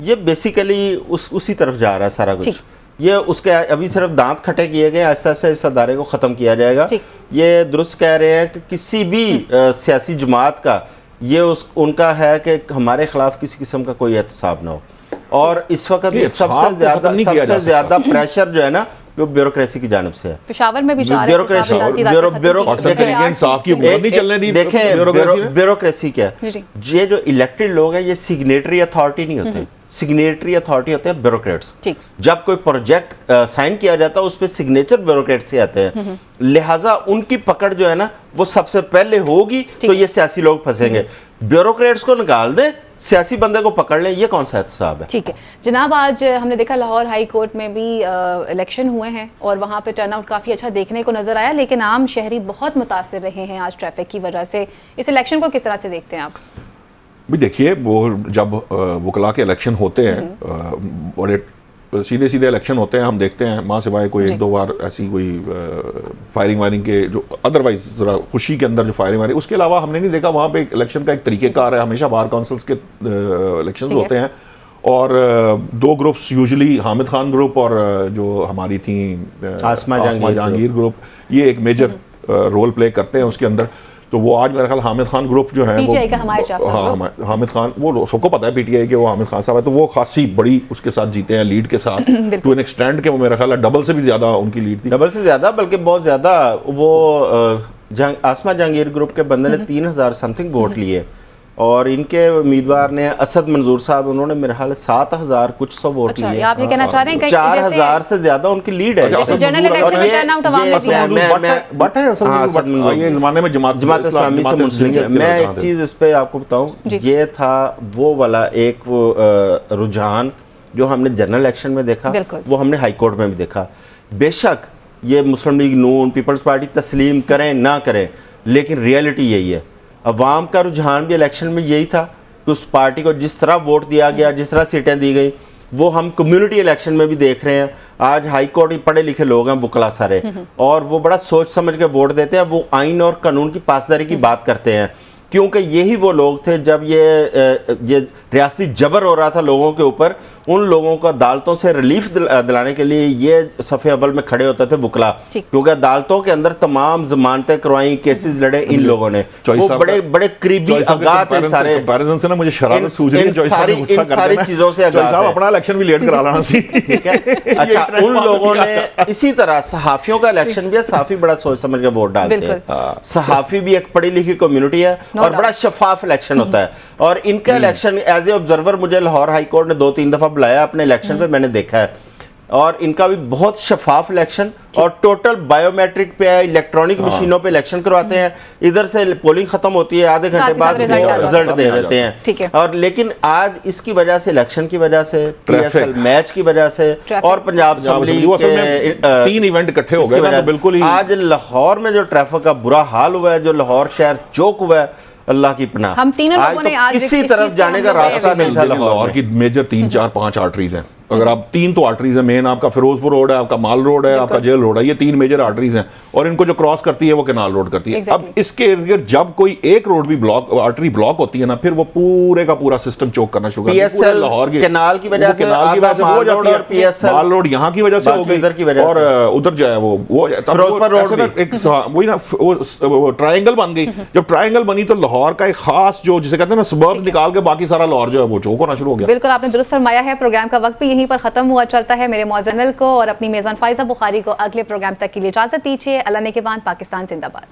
ये बेसिकली उसी तरफ जा रहा है सारा कुछ। ये उसके अभी सिर्फ दांत खटे किए गए, ऐसा ऐसा इस अदारे को ख़त्म किया जाएगा। ये दुरुस्त कह रहे हैं कि किसी भी सियासी जमात का ये उनका है कि हमारे ख़िलाफ़ किसी किस्म का कोई एहतसाब ना हो। और इस वक्त सबसे ज़्यादा प्रेशर जो है ना वो ब्यूरोक्रेसी की जानिब से है। पेशावर में भी ब्यूरोक्रेसी क्या है, ये जो इलेक्टेड लोग हैं ये सिग्नेटरी अथॉरिटी नहीं होते, सिग्नेटरी अथॉरिटी होते हैं ब्यूरोक्रेट्स। जब कोई प्रोजेक्ट साइन किया जाता है उस पर सिग्नेचर ब्यूरोक्रेट से आते हैं, लिहाजा उनकी पकड़ जो है ना वो सबसे पहले होगी, तो ये सियासी लोग फंसेंगे। ब्यूरोक्रेट्स को निकाल दें, सियासी बंदे को पकड़ लें, ये कौन सा एहतसाब है? ठीक है जनाब, आज हमने देखा लाहौर हाई कोर्ट में भी इलेक्शन हुए हैं और वहाँ पे टर्नआउट काफ़ी अच्छा देखने को नज़र आया, लेकिन आम शहरी बहुत मुतासिर रहे हैं आज ट्रैफिक की वजह से। इस इलेक्शन को किस तरह से देखते हैं आप? भी देखिए, वो जब वकला के इलेक्शन होते हैं, बड़े सीधे सीधे इलेक्शन होते हैं, हम देखते हैं माँ सिवाय कोई एक दो बार ऐसी कोई फायरिंग वायरिंग के जो अदरवाइज ज़रा खुशी के अंदर जो फायरिंग वायरिंग, उसके अलावा हमने नहीं देखा वहाँ पे इलेक्शन का एक तरीक़ेकार है। हमेशा बार काउंसिल्स के इलेक्शंस होते हैं और दो groups usually Hamid Khan group और जो हमारी थी आसमा जहांगीर ग्रुप, ये एक मेजर रोल प्ले करते हैं उसके अंदर। तो वो आज मेरा ख्याल हामिद खान ग्रुप जो है वो हामिद खान, वो सबको पता है PTI के वो हामिद खान साहब है, तो वो खासी बड़ी उसके साथ जीते हैं लीड के साथ टू एन एक्सटेंड के वो मेरा ख्याल है डबल से भी ज़्यादा उनकी लीड थी, डबल से ज़्यादा बल्कि बहुत ज़्यादा। वो आसमा जहांगीर ग्रुप के बंदे ने 3000 समथिंग वोट लिए और इनके उम्मीदवार ने असद मंजूर साहब, उन्होंने मेरे ख्याल 7000 कुछ सौ वोट लिए। आप ये कहना चाह रहे हैं कि 4000 से ज्यादा उनकी लीड है। जमात इस्लामी से मुंसलिक। मैं एक चीज इस पे आपको बताऊं, ये था वो वाला एक रुझान जो हमने जनरल इलेक्शन में देखा, वो हमने हाई कोर्ट में भी देखा। बेशक ये मुस्लिम लीग नून पीपल्स पार्टी तस्लीम करें ना करें, लेकिन रियलिटी यही है। अवाम का रुझान भी इलेक्शन में यही था कि उस पार्टी को जिस तरह वोट दिया गया, जिस तरह सीटें दी गई, वो हम कम्युनिटी इलेक्शन में भी देख रहे हैं। आज हाई कोर्ट पढ़े लिखे लोग हैं वकला सारे, और वो बड़ा सोच समझ के वोट देते हैं, वो आइन और कानून की पासदारी की बात करते हैं, क्योंकि यही वो लोग थे जब ये रियासती जबर हो रहा था लोगों के ऊपर, उन लोगों को अदालतों से रिलीफ दिलाने के लिए ये सफ़े अव्वल में खड़े होते थे वकला, क्योंकि अदालतों के अंदर तमाम जमानतें करवाई, केसेस लड़े इन लोगों ने। वो बड़े बड़े करीबी आगात हैं सारे से ना, मुझे शरारत सूझ रही है इन सारी चीज़ों से आगात है। अपना इलेक्शन भी लेट करा लाना सी, ठीक है। अच्छा, उन लोगों ने इसी तरह सहाफ़ियों का इलेक्शन भी है, सहाफ़ी बड़ा सोच समझ के वोट डालते हैं। सहाफ़ी भी एक पढ़ी लिखी कम्युनिटी है और बड़ा शफाफ इलेक्शन होता है। और इनका इलेक्शन एज ए ऑब्जर्वर मुझे लाहौर हाई कोर्ट ने 2-3 दफ़ा बुलाया अपने इलेक्शन पे, मैंने देखा है, और इनका भी बहुत शफाफ इलेक्शन और टोटल बायोमेट्रिक पे है, इलेक्ट्रॉनिक मशीनों पे इलेक्शन करवाते हैं। इधर से पोलिंग खत्म होती है, आधे घंटे बाद रिजल्ट दे देते हैं। और लेकिन आज इसकी वजह से, इलेक्शन की वजह से, PSL मैच की वजह से और पंजाब असेंबली के 3 इवेंट इकट्ठे हो गए, बिल्कुल आज लाहौर में जो ट्रैफिक का बुरा हाल हुआ है, जो लाहौर शहर चौक हुआ है, अल्लाह की पनाह। हम तीनों लोगों ने आज किसी तरफ जाने का रास्ता नहीं था। लाहौर की मेजर 3, 4, 5 आर्टरीज हैं। अगर आप 3 तो आर्टरीज है मेन, आपका फिरोजपुर रोड है, आपका माल रोड है, आपका जेल रोड है, ये 3 मेजर आर्टरीज हैं, और इनको जो क्रॉस करती है वो कैनाल रोड करती है। अब इसके इर्द जब कोई एक रोड भी ब्लॉक, आर्टरी ब्लॉक होती है ना, फिर वो पूरे का पूरा सिस्टम चोक करना शुरू करता है। लाहौर के कैनाल की वजह से हो जाती है, माल रोड यहाँ की वजह से हो गई, और उधर जो है वो फिरोजपुर रोड एक वही ना वो ट्रायंगल बन गई। जब ट्रायंगल बनी तो लाहौर का एक खास जो जिसे कहते हैं ना सबर्ब निकाल के बाकी सारा लाहौर जो है वो चोक होना शुरू हो गया। बिल्कुल आपने दुरुस्त फरमाया है। प्रोग्राम का वक्त भी यहीं पर खत्म हुआ चलता है। मेरे मौजनल को और अपनी मेज़बान फाइजा बुखारी को अगले प्रोग्राम तक के लिए इजाजत दीजिए। अल्लाह ने के बाद, पाकिस्तान जिंदाबाद।